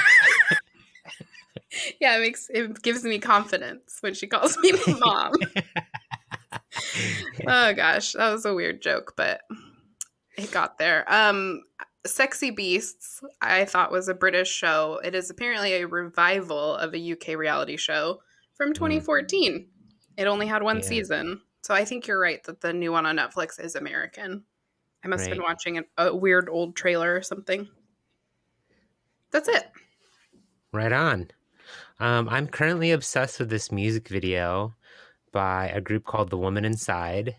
Yeah, it gives me confidence when she calls me Mom. Oh gosh, that was a weird joke, but it got there. Sexy Beasts, I thought was a British show. It is apparently a revival of a UK reality show from 2014. It only had one season. So I think you're right that the new one on Netflix is American. I must have been watching a weird old trailer or something. That's it. Right on. I'm currently obsessed with this music video by a group called The Woman Inside.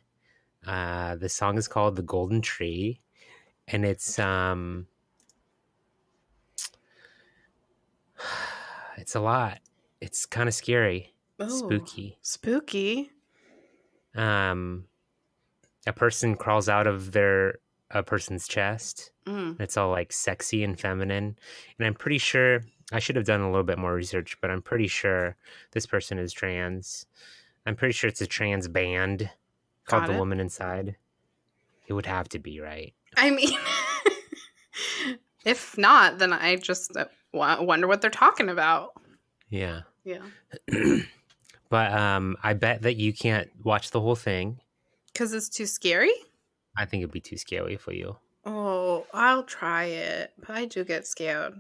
The song is called The Golden Tree, and it's a lot. It's kind of scary, spooky. Spooky. A person crawls out of a person's chest. It's all like sexy and feminine. And I'm pretty sure I should have done a little bit more research, but I'm pretty sure this person is trans. I'm pretty sure it's a trans band called Got The it. Woman Inside. It would have to be, right? I mean, if not, then I just wonder what they're talking about. Yeah. Yeah. But I bet that you can't watch the whole thing. Because it's too scary? I think it'd be too scary for you. Oh, I'll try it. But I do get scared.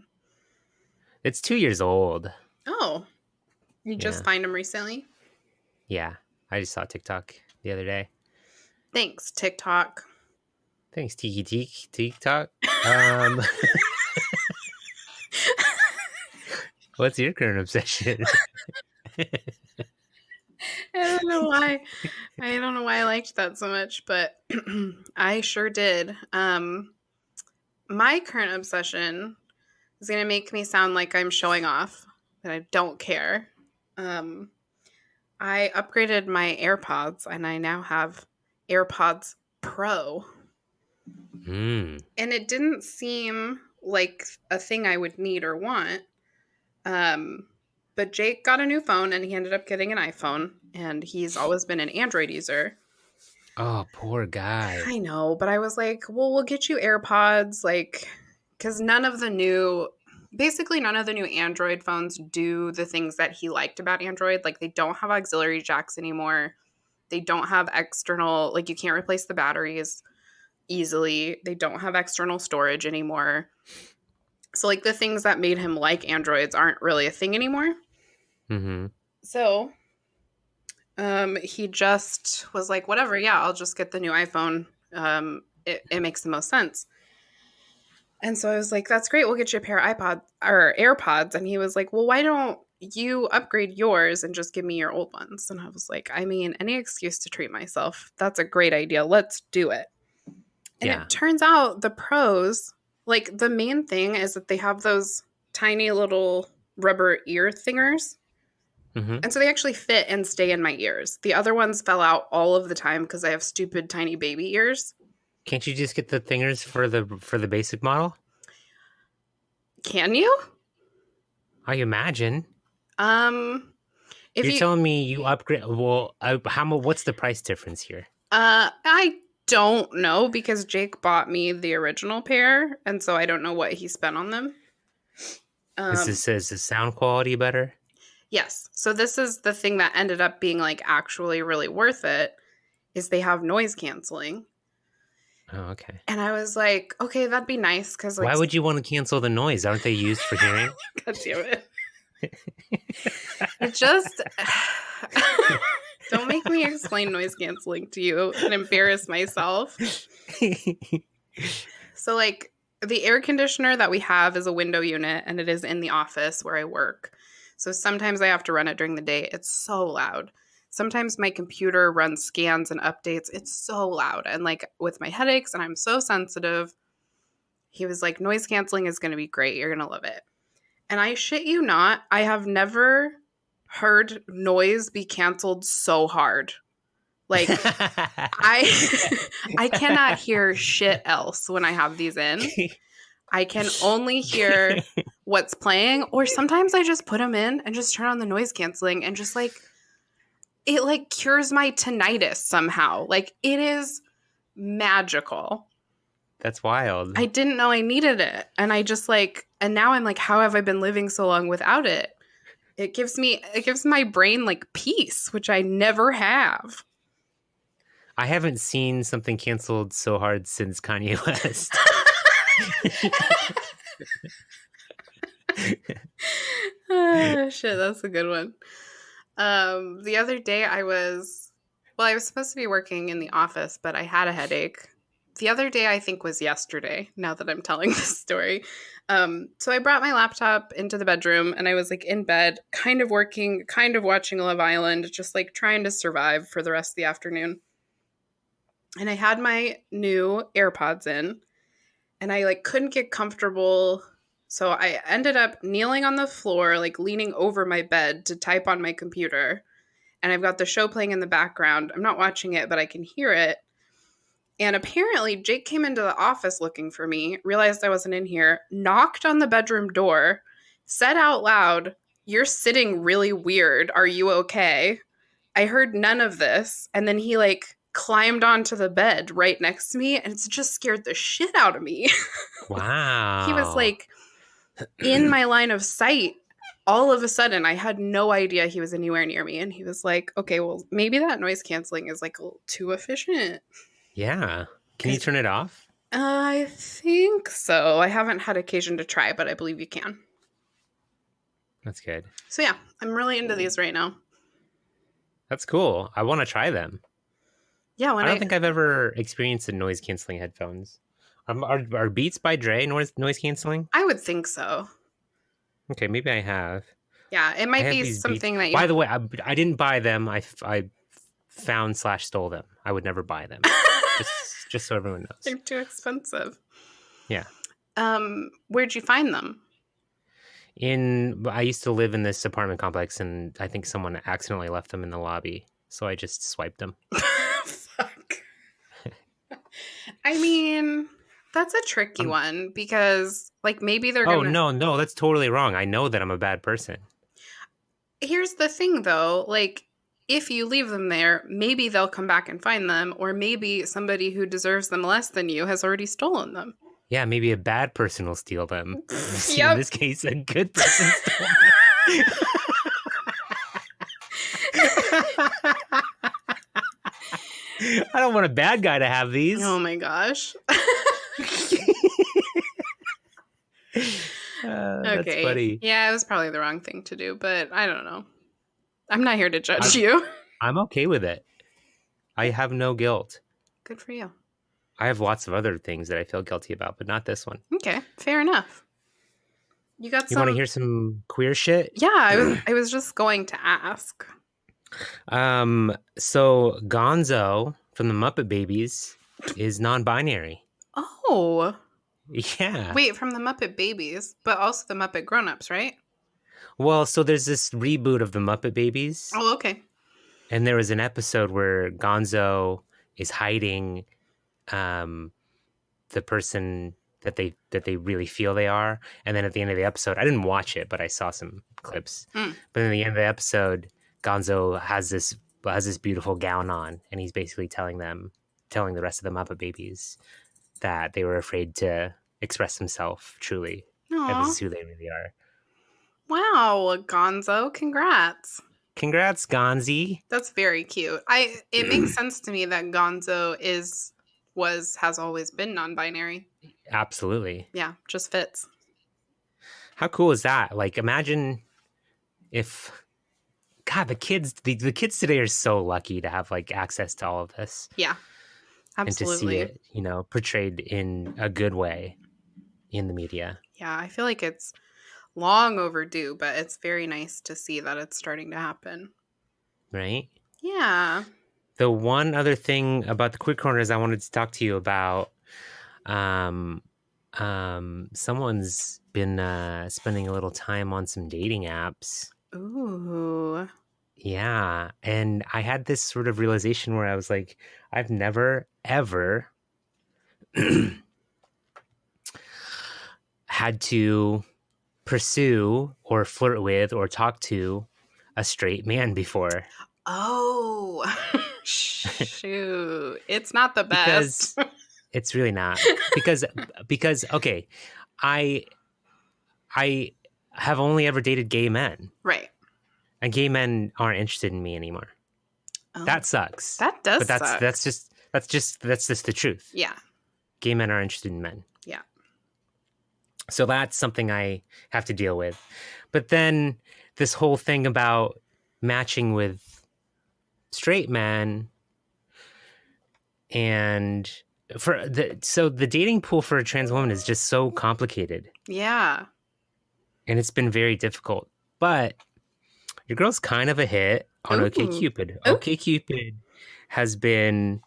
It's 2 years old. Oh. You just Yeah. find them recently? Yeah. I just saw TikTok the other day. Thanks, TikTok. Thanks, TikTok. What's your current obsession? I don't know why. I don't know why I liked that so much, but I sure did. My current obsession is going to make me sound like I'm showing off, but I don't care. I upgraded my AirPods, and I now have AirPods Pro. Mm. And it didn't seem like a thing I would need or want. But Jake got a new phone, and he ended up getting an iPhone, and he's always been an Android user. Oh, poor guy. I know, but I was like, well, we'll get you AirPods, like, because none of the new Android phones do the things that he liked about Android. Like, they don't have auxiliary jacks anymore. They don't have external, like, you can't replace the batteries easily. They don't have external storage anymore. So, like, the things that made him like Androids aren't really a thing anymore. Mm-hmm. So, he just was like, whatever, yeah, I'll just get the new iPhone. It makes the most sense. And so I was like, that's great. We'll get you a pair of AirPods. And he was like, well, why don't you upgrade yours and just give me your old ones? And I was like, I mean, any excuse to treat myself. That's a great idea. Let's do it. And Yeah. it turns out the pros, like, the main thing is that they have those tiny little rubber ear thingers. Mm-hmm. And so they actually fit and stay in my ears. The other ones fell out all of the time because I have stupid tiny baby ears. Can't you just get the thingers for the basic model? Can you? I imagine. If You're telling me you upgrade. Well, what's the price difference here? I don't know because Jake bought me the original pair, and so I don't know what he spent on them. Is the sound quality better? Yes. So this is the thing that ended up being like actually really worth it, is they have noise canceling. Oh, okay. And I was like, okay, that'd be nice because, like, Why would you want to cancel the noise? Aren't they used for hearing? God damn it. It just don't make me explain noise canceling to you and embarrass myself. So, like, the air conditioner that we have is a window unit, and it is in the office where I work. So sometimes I have to run it during the day. It's so loud. Sometimes my computer runs scans and updates. It's so loud. And, like, with my headaches, and I'm so sensitive, he was like, noise canceling is going to be great. You're going to love it. And I shit you not, I have never heard noise be canceled so hard. Like, I cannot hear shit else when I have these in. I can only hear what's playing, or sometimes I just put them in and just turn on the noise canceling and just, like, it, like, cures my tinnitus somehow. Like, it is magical. That's wild. I didn't know I needed it. And I just, like, and now I'm like, how have I been living so long without it? It gives my brain, like, peace, which I never have. I haven't seen something canceled so hard since Kanye West. Shit, that's a good one. The other day I was supposed to be working in the office, but I had a headache. the other day, I think, was yesterday, now that I'm telling this story. So I brought my laptop into the bedroom and I was like in bed, kind of working, kind of watching Love Island, just like trying to survive for the rest of the afternoon. And I had my new AirPods in and I like couldn't get comfortable. So I ended up kneeling on the floor, like leaning over my bed to type on my computer. And I've got the show playing in the background. I'm not watching it, but I can hear it. And apparently, Jake came into the office looking for me, realized I wasn't in here, knocked on the bedroom door, said out loud, "You're sitting really weird. Are you okay?" I heard none of this. And then he like climbed onto the bed right next to me, and it's just scared the shit out of me. Wow. He was like in my line of sight. All of a sudden, I had no idea he was anywhere near me. And he was like, okay, well, maybe that noise canceling is like a little too efficient. Yeah. Can you turn it off? I think so. I haven't had occasion to try, but I believe you can. That's good. So yeah, I'm really into these right now. That's cool. I want to try them. Yeah, I don't think I've ever experienced the noise canceling headphones. Are Beats by Dre noise canceling? I would think so. Okay, maybe I have. Yeah, it might be something that you... By the way, I didn't buy them. I found / stole them. I would never buy them. just so everyone knows. They're too expensive. Yeah. Where'd you find them? I used to live in this apartment complex, and I think someone accidentally left them in the lobby, so I just swiped them. Fuck. I mean, that's a tricky one because, like, maybe they're gonna... Oh, no, that's totally wrong. I know that I'm a bad person. Here's the thing, though. Like, if you leave them there, maybe they'll come back and find them, or maybe somebody who deserves them less than you has already stolen them. Yeah, maybe a bad person will steal them. Yep. In this case, a good person stole them. I don't want a bad guy to have these. Oh my gosh. That's funny. Yeah, it was probably the wrong thing to do, but I don't know. I'm not here to judge you. I'm okay with it. I have no guilt. Good for you. I have lots of other things that I feel guilty about, but not this one. Okay, fair enough. You want to hear some queer shit? Yeah, I was just going to ask. So Gonzo from the Muppet Babies is non-binary. Oh. Yeah. Wait, from the Muppet Babies, but also the Muppet Grown-Ups, right? Well, so there's this reboot of the Muppet Babies. Oh, okay. And there was an episode where Gonzo is hiding the person that they really feel they are. And then at the end of the episode, I didn't watch it, but I saw some clips. But in the end of the episode, Gonzo has this beautiful gown on, and he's basically telling the rest of the Muppet Babies that they were afraid to express themselves truly. Aww. And this is who they really are. Wow, Gonzo, congrats. Congrats, Gonzi. That's very cute. It makes sense to me that Gonzo has always been non-binary. Absolutely. Yeah, just fits. How cool is that? Like, imagine if... God, the kids today are so lucky to have like access to all of this. Yeah, absolutely. And to see it, portrayed in a good way in the media. Yeah, I feel like it's long overdue, but it's very nice to see that it's starting to happen. Right? Yeah. The one other thing about the Queer Corners I wanted to talk to you about, someone's been spending a little time on some dating apps. Ooh. Yeah. And I had this sort of realization where I was like, I've never, ever had to pursue or flirt with or talk to a straight man before. Oh, shoot. It's not the best. Because it's really not. Because okay, I have only ever dated gay men. Right. And gay men aren't interested in me anymore. Oh. That sucks. That does suck. But that's just the truth. Yeah. Gay men are interested in men. Yeah. So that's something I have to deal with. But then this whole thing about matching with straight men and so the dating pool for a trans woman is just so complicated, Yeah. and it's been very difficult. But your girl's kind of a hit on Ooh. OkCupid. Ooh. OkCupid has been,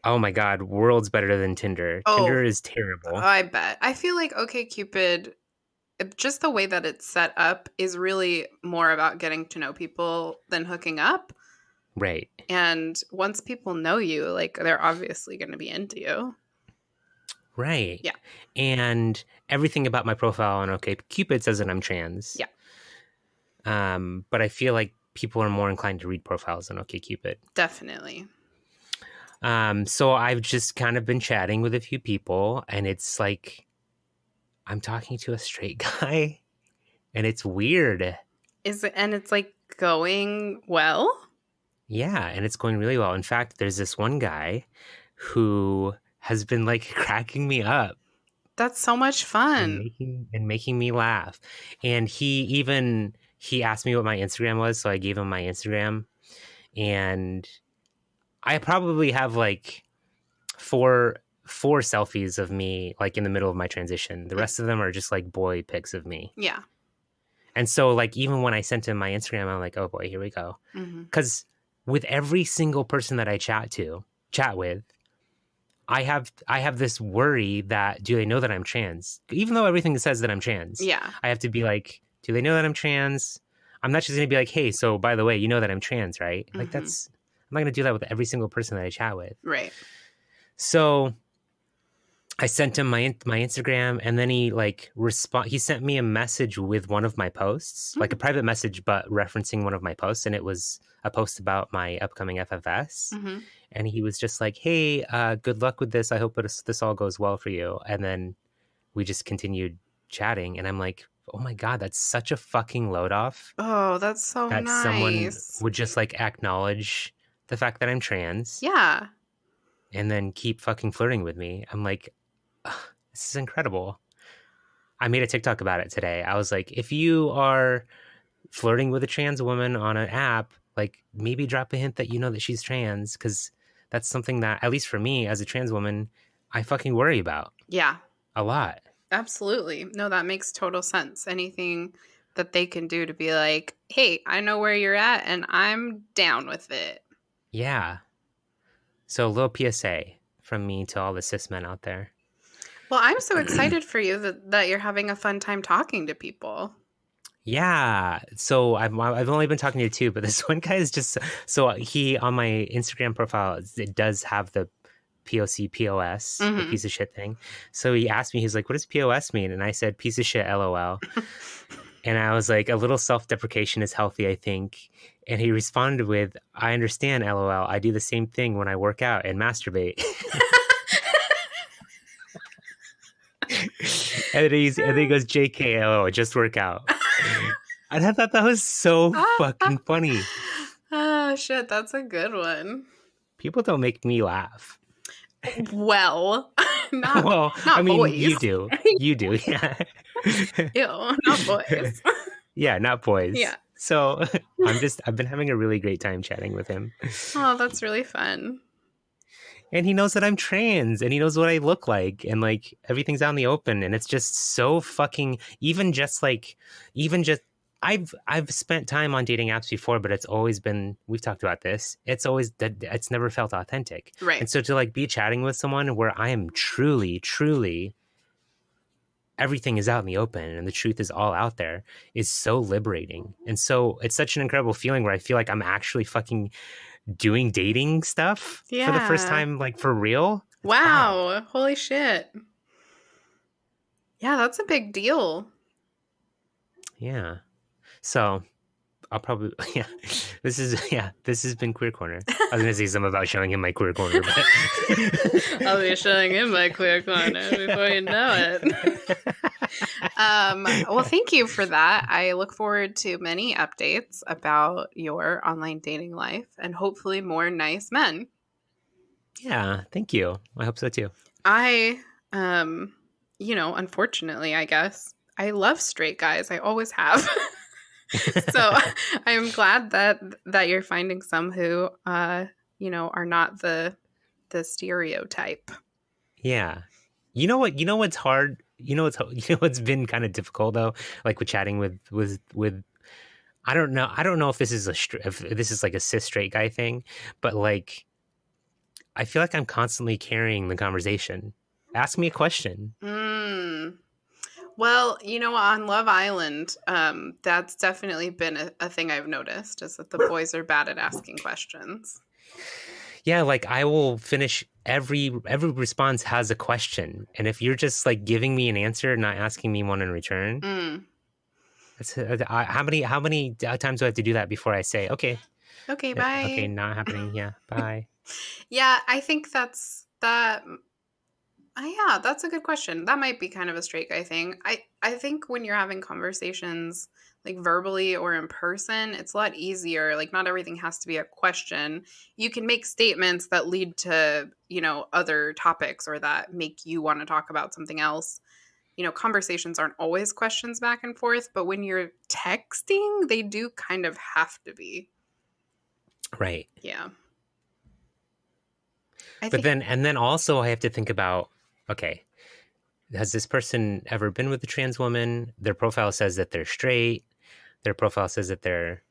oh my God, worlds better than Tinder. Oh, Tinder is terrible. I bet. I feel like OkCupid, just the way that it's set up is really more about getting to know people than hooking up. Right. And once people know you, like, they're obviously going to be into you. Right. Yeah. And everything about my profile on OkCupid says that I'm trans. Yeah. But I feel like people are more inclined to read profiles on OkCupid. Definitely. So I've just kind of been chatting with a few people, and it's like I'm talking to a straight guy, and it's weird. And it's like going well? Yeah, and it's going really well. In fact, there's this one guy who has been like cracking me up That's so much and fun. making me laugh. And he asked me what my Instagram was, so I gave him my Instagram. And I probably have like four selfies of me like in the middle of my transition. The rest of them are just like boy pics of me. Yeah. And so like even when I sent him my Instagram, I'm like, oh boy, here we go. Mm-hmm. Because with every single person that I chat with, I have this worry that do they know that I'm trans? Even though everything says that I'm trans, Yeah. I have to be like, do they know that I'm trans? I'm not just gonna be like, hey, so by the way, you know that I'm trans, right? Like Mm-hmm. I'm not gonna do that with every single person that I chat with. Right. So I sent him my Instagram, and then he sent me a message with one of my posts, like a private message, but referencing one of my posts, and it was a post about my upcoming FFS. Mm-hmm. And he was just like, hey, good luck with this. I hope this all goes well for you. And then we just continued chatting, and I'm like, oh my God, that's such a fucking load off Oh, that's so that someone nice. would just like acknowledge the fact that I'm trans Yeah. and then keep fucking flirting with me. I'm like, this is incredible. I made a TikTok about it today. I was like, if you are flirting with a trans woman on an app, like maybe drop a hint that you know that she's trans, because that's something that, at least for me as a trans woman, I fucking worry about Yeah. a lot. Absolutely. No, that makes total sense. Anything that they can do to be like, hey, I know where you're at and I'm down with it. Yeah. So a little PSA from me to all the cis men out there. Well, I'm so excited for you that you're having a fun time talking to people. Yeah. So I've only been talking to two, but this one guy is just so he on my Instagram profile, it does have the POC POS, the Mm-hmm. piece of shit thing. So he asked me, he's like, what does POS mean? And I said, piece of shit, LOL. And I was like, a little self-deprecation is healthy, I think. And he responded with, I understand, LOL. I do the same thing when I work out and masturbate. and then he goes, JK, LOL, just work out. And I thought that was so fucking funny. Oh, shit. That's a good one. People don't make me laugh. Well, not I mean, boys. you do. You do, yeah. Ew, not boys. Yeah, not boys. Yeah. So I've been having a really great time chatting with him. Oh, that's really fun. And he knows that I'm trans, and he knows what I look like, and like everything's out in the open, and it's just so fucking I've spent time on dating apps before, but it's always been, we've talked about this, it's never felt authentic. Right. And so to like be chatting with someone where I am truly everything is out in the open and the truth is all out there is so liberating. And so it's such an incredible feeling where I feel like I'm actually fucking doing dating stuff for the first time, like for real. Wow. Holy shit. Yeah, that's a big deal. Yeah. So I'll probably, this has been Queer Corner. I was going to say something about showing him my Queer Corner, but I'll be showing him my Queer Corner before you know it. Well, thank you for that. I look forward to many updates about your online dating life and hopefully more nice men. Yeah, thank you. I hope so too. I, unfortunately, I guess, I love straight guys. I always have. So I'm glad that you're finding some who, are not the stereotype. Yeah. You know what's hard? You know what's been kind of difficult though, like with chatting with I don't know if this is if this is like a cis straight guy thing, but like I feel like I'm constantly carrying the conversation. Ask me a question. Mm. Well, on Love Island, that's definitely been a thing I've noticed is that the boys are bad at asking questions. Yeah, like I will finish every response has a question, and if you're just like giving me an answer, not asking me one in return, Mm. that's how many times do I have to do that before I say okay, Okay, okay, bye. not happening. Yeah, bye. Yeah, I think that. Yeah, that's a good question. That might be kind of a straight guy thing. I think when you're having conversations like verbally or in person, it's a lot easier. Like not everything has to be a question. You can make statements that lead to, other topics or that make you want to talk about something else. Conversations aren't always questions back and forth, but when you're texting, they do kind of have to be. Right. Yeah. I But think then also I have to think about, okay, has this person ever been with a trans woman? Their profile says that they're straight. Their profile says that they're,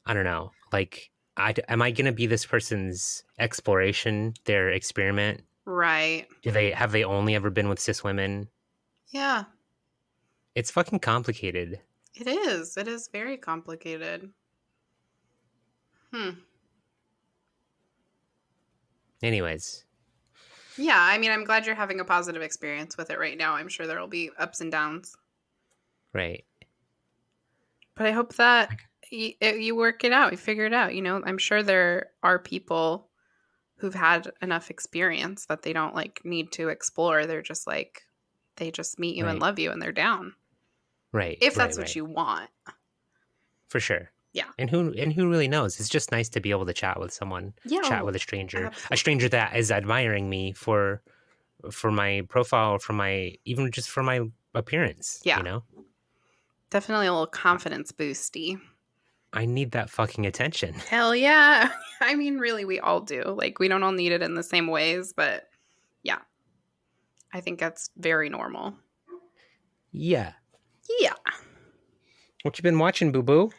I don't know, like, am I going to be this person's exploration, their experiment? right. Have they only ever been with cis women? Yeah, It's fucking complicated. it is. It is very complicated. Hmm. Anyways, Yeah, I mean, I'm glad you're having a positive experience with it right now. I'm sure there will be ups and downs, right. but I hope that you work it out, you figure it out. I'm sure there are people who've had enough experience that they don't like need to explore. They're just like they just meet you and Right. love you and they're down. Right. If Right. that's what Right. you want. For sure. Yeah. And who really knows? It's just nice to be able to chat with someone, Yeah, chat oh, with a absolutely. stranger that is admiring me for my profile, for my even just for my appearance, Yeah. you know? Definitely a little I, confidence boosty. I need that fucking attention. Hell yeah. I mean, really, we all do. Like, we don't all need it in the same ways, but yeah, I think that's very normal. Yeah. Yeah. What you been watching, boo boo?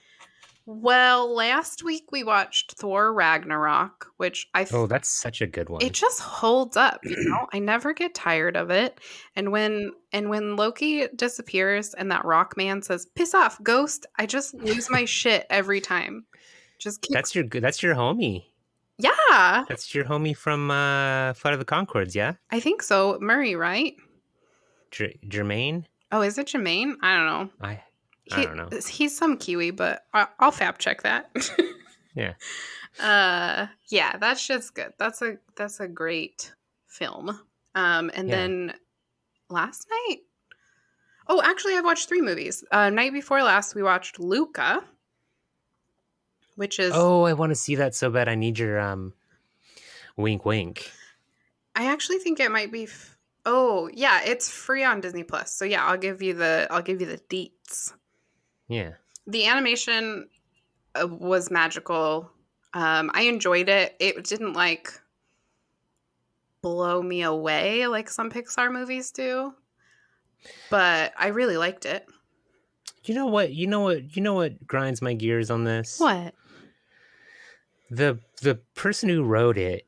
Well, last week we watched Thor Ragnarok, which Oh, that's such a good it one. just holds up, I never get tired of it. And when Loki disappears and that rock man says, "Piss off, ghost," I just lose my shit every time. Just kicks. That's your homie. Yeah. That's your homie from Flight of the Concords, yeah? I think so. Murray, right? Jermaine? Oh, is it Jermaine? I don't know. I I He don't know. he's some Kiwi, but I'll fact check that. Yeah. Yeah, that's just good. That's a great film. And Yeah. then last night, oh, actually, I've watched 3 movies. Night before last, we watched Luca, which is Oh, I want to see that so bad. I need your wink wink. I actually think it might be. Oh, yeah, it's free on Disney Plus. So yeah, I'll give you the deets. Yeah. The animation was magical. I enjoyed it. It didn't like blow me away like some Pixar movies do, but I really liked it. You know what? You know what grinds my gears on this? What? The person who wrote it,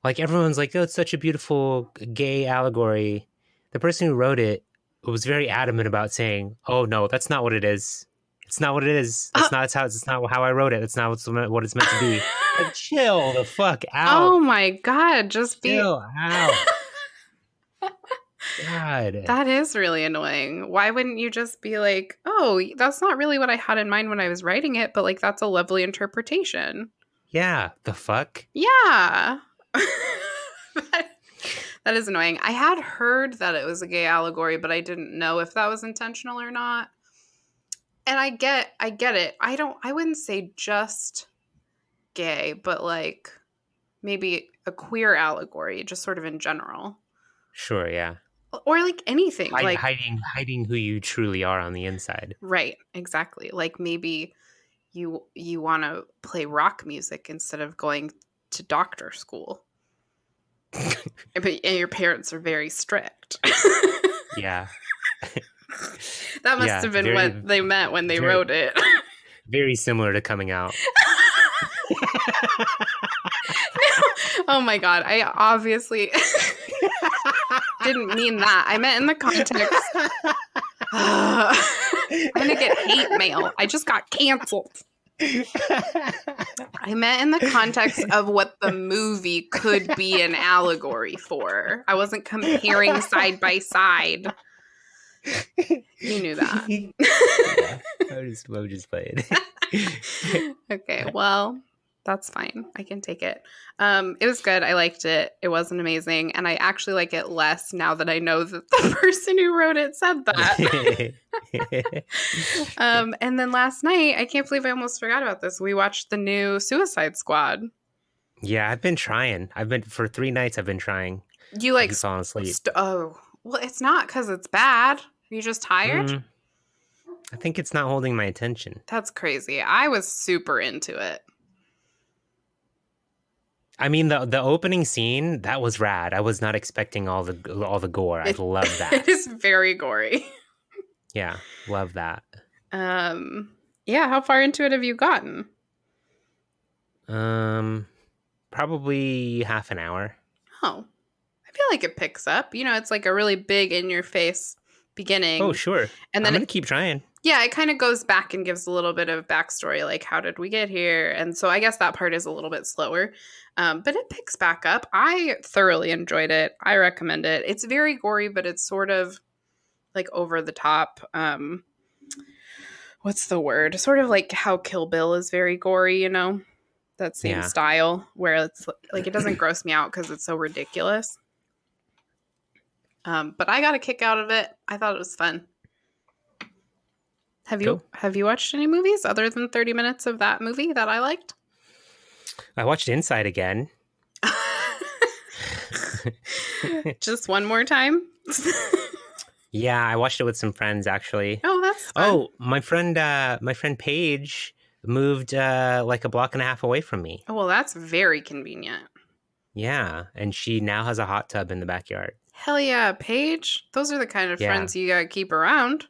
like everyone's like, "Oh, it's such a beautiful gay allegory." The person who wrote it was very adamant about saying, "Oh no, that's not what it is. It's not what it is. It's not how I wrote it. That's not what it's meant to be." Like, chill the fuck Oh out. my god, just be. Chill out. God. That is really annoying. Why wouldn't you just be like, "Oh, that's not really what I had in mind when I was writing it, but like that's a lovely interpretation." Yeah. The fuck. Yeah. that, that is annoying. I had heard that it was a gay allegory, but I didn't know if that was intentional or not. And I get it. I wouldn't say just gay, but like maybe a queer allegory, just sort of in general. Sure. Yeah. Or like anything. Like Hiding who you truly are on the inside. right, exactly. Like maybe you want to play rock music instead of going to doctor school. And your parents are very strict. Yeah. That must Yeah, have been what they meant when they wrote it. Very similar to coming out. Oh my God. I obviously didn't mean that. I meant in the context. I'm going to get hate mail. I just got canceled. I meant in the context of what the movie could be an allegory for. I wasn't comparing side by side. You knew that. Yeah, I was just playing. Okay, well, that's fine. I can take it. It was good. I liked it. It wasn't amazing. And I actually like it less now that I know that the person who wrote it said that. And then last night, I can't believe I almost forgot about this. We watched the new Suicide Squad. Yeah, I've been trying. For 3 nights, I've been trying. You like falling asleep. Oh, well, it's not because it's bad. Are you just tired? I think it's not holding my attention. That's crazy. I was super into it. I mean, the opening scene, that was rad. I was not expecting all the gore. I love that. It is very gory. Yeah, love that. Yeah, how far into it have you gotten? Probably half an hour. Oh, I feel like it picks up. You know, it's like a really big in-your-face beginning. Oh, sure. And then I'm going to keep trying. Yeah, it kind of goes back and gives a little bit of backstory, like how did we get here? And so I guess that part is a little bit slower, but it picks back up. I thoroughly enjoyed it. I recommend it. It's very gory, but it's sort of like over the top. What's the word? Sort of like how Kill Bill is very gory, you know? That same style where it's like it doesn't gross me out because it's so ridiculous. But I got a kick out of it. I thought it was fun. Have you watched any movies other than 30 minutes of that movie that I liked? I watched Inside again. Just one more time? Yeah, I watched it with some friends actually. Oh, that's fun. Oh, my friend Paige moved like a block and a half away from me. Oh, well, that's very convenient. Yeah, and she now has a hot tub in the backyard. Hell yeah, Paige. Those are the kind of friends you gotta keep around.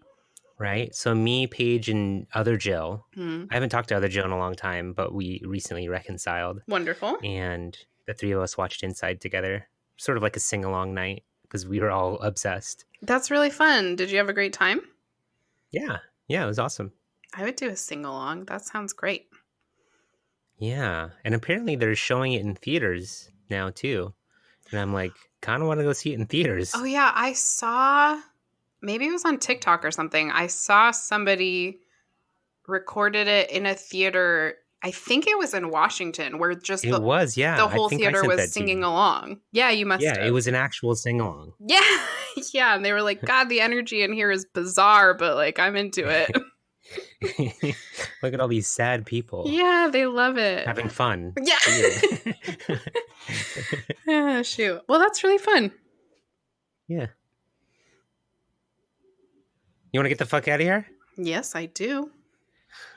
Right? So me, Paige, and other Jill. I haven't talked to other Jill in a long time, but we recently reconciled. Wonderful. And the 3 of us watched Inside together. Sort of like a sing-along night because we were all obsessed. That's really fun. Did you have a great time? Yeah. Yeah, it was awesome. I would do a sing-along. That sounds great. Yeah. And apparently they're showing it in theaters now, too. And I'm like, kind of want to go see it in theaters. Oh, yeah. I saw... Maybe it was on TikTok or something. I saw somebody recorded it in a theater. I think it was in Washington where just the whole theater was singing along. Yeah, you must have. Yeah, it was an actual sing-along. Yeah. Yeah, and they were like, God, the energy in here is bizarre, but like I'm into it. Look at all these sad people. Yeah, they love it. Having fun. Yeah. Yeah, shoot. Well, that's really fun. Yeah. You want to get the fuck out of here? Yes, I do.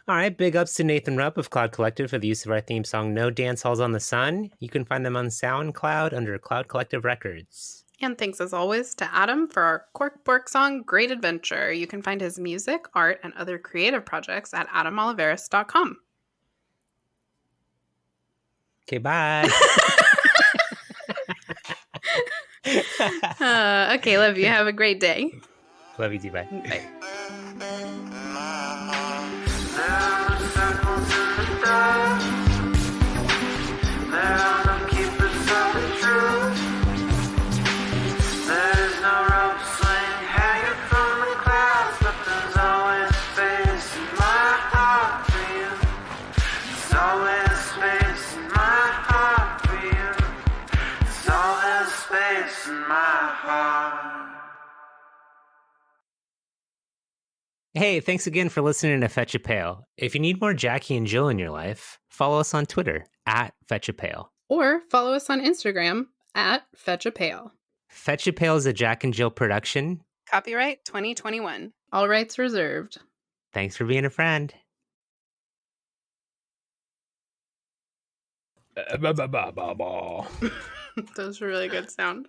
All right, big ups to Nathan Rupp of Cloud Collective for the use of our theme song, No Dance Halls on the Sun. You can find them on SoundCloud under Cloud Collective Records. And thanks as always to Adam for our Corkbork song, Great Adventure. You can find his music, art, and other creative projects at adamoliveris.com. Okay, bye. Okay, love you. Have a great day. Love you too. Bye. Bye. Hey, thanks again for listening to Fetch a Pail. If you need more Jackie and Jill in your life, follow us on Twitter at Fetch a Pail. Or follow us on Instagram at Fetch a Pail. Fetch a Pail is a Jack and Jill production. Copyright 2021. All rights reserved. Thanks for being a friend. That was a really good sound.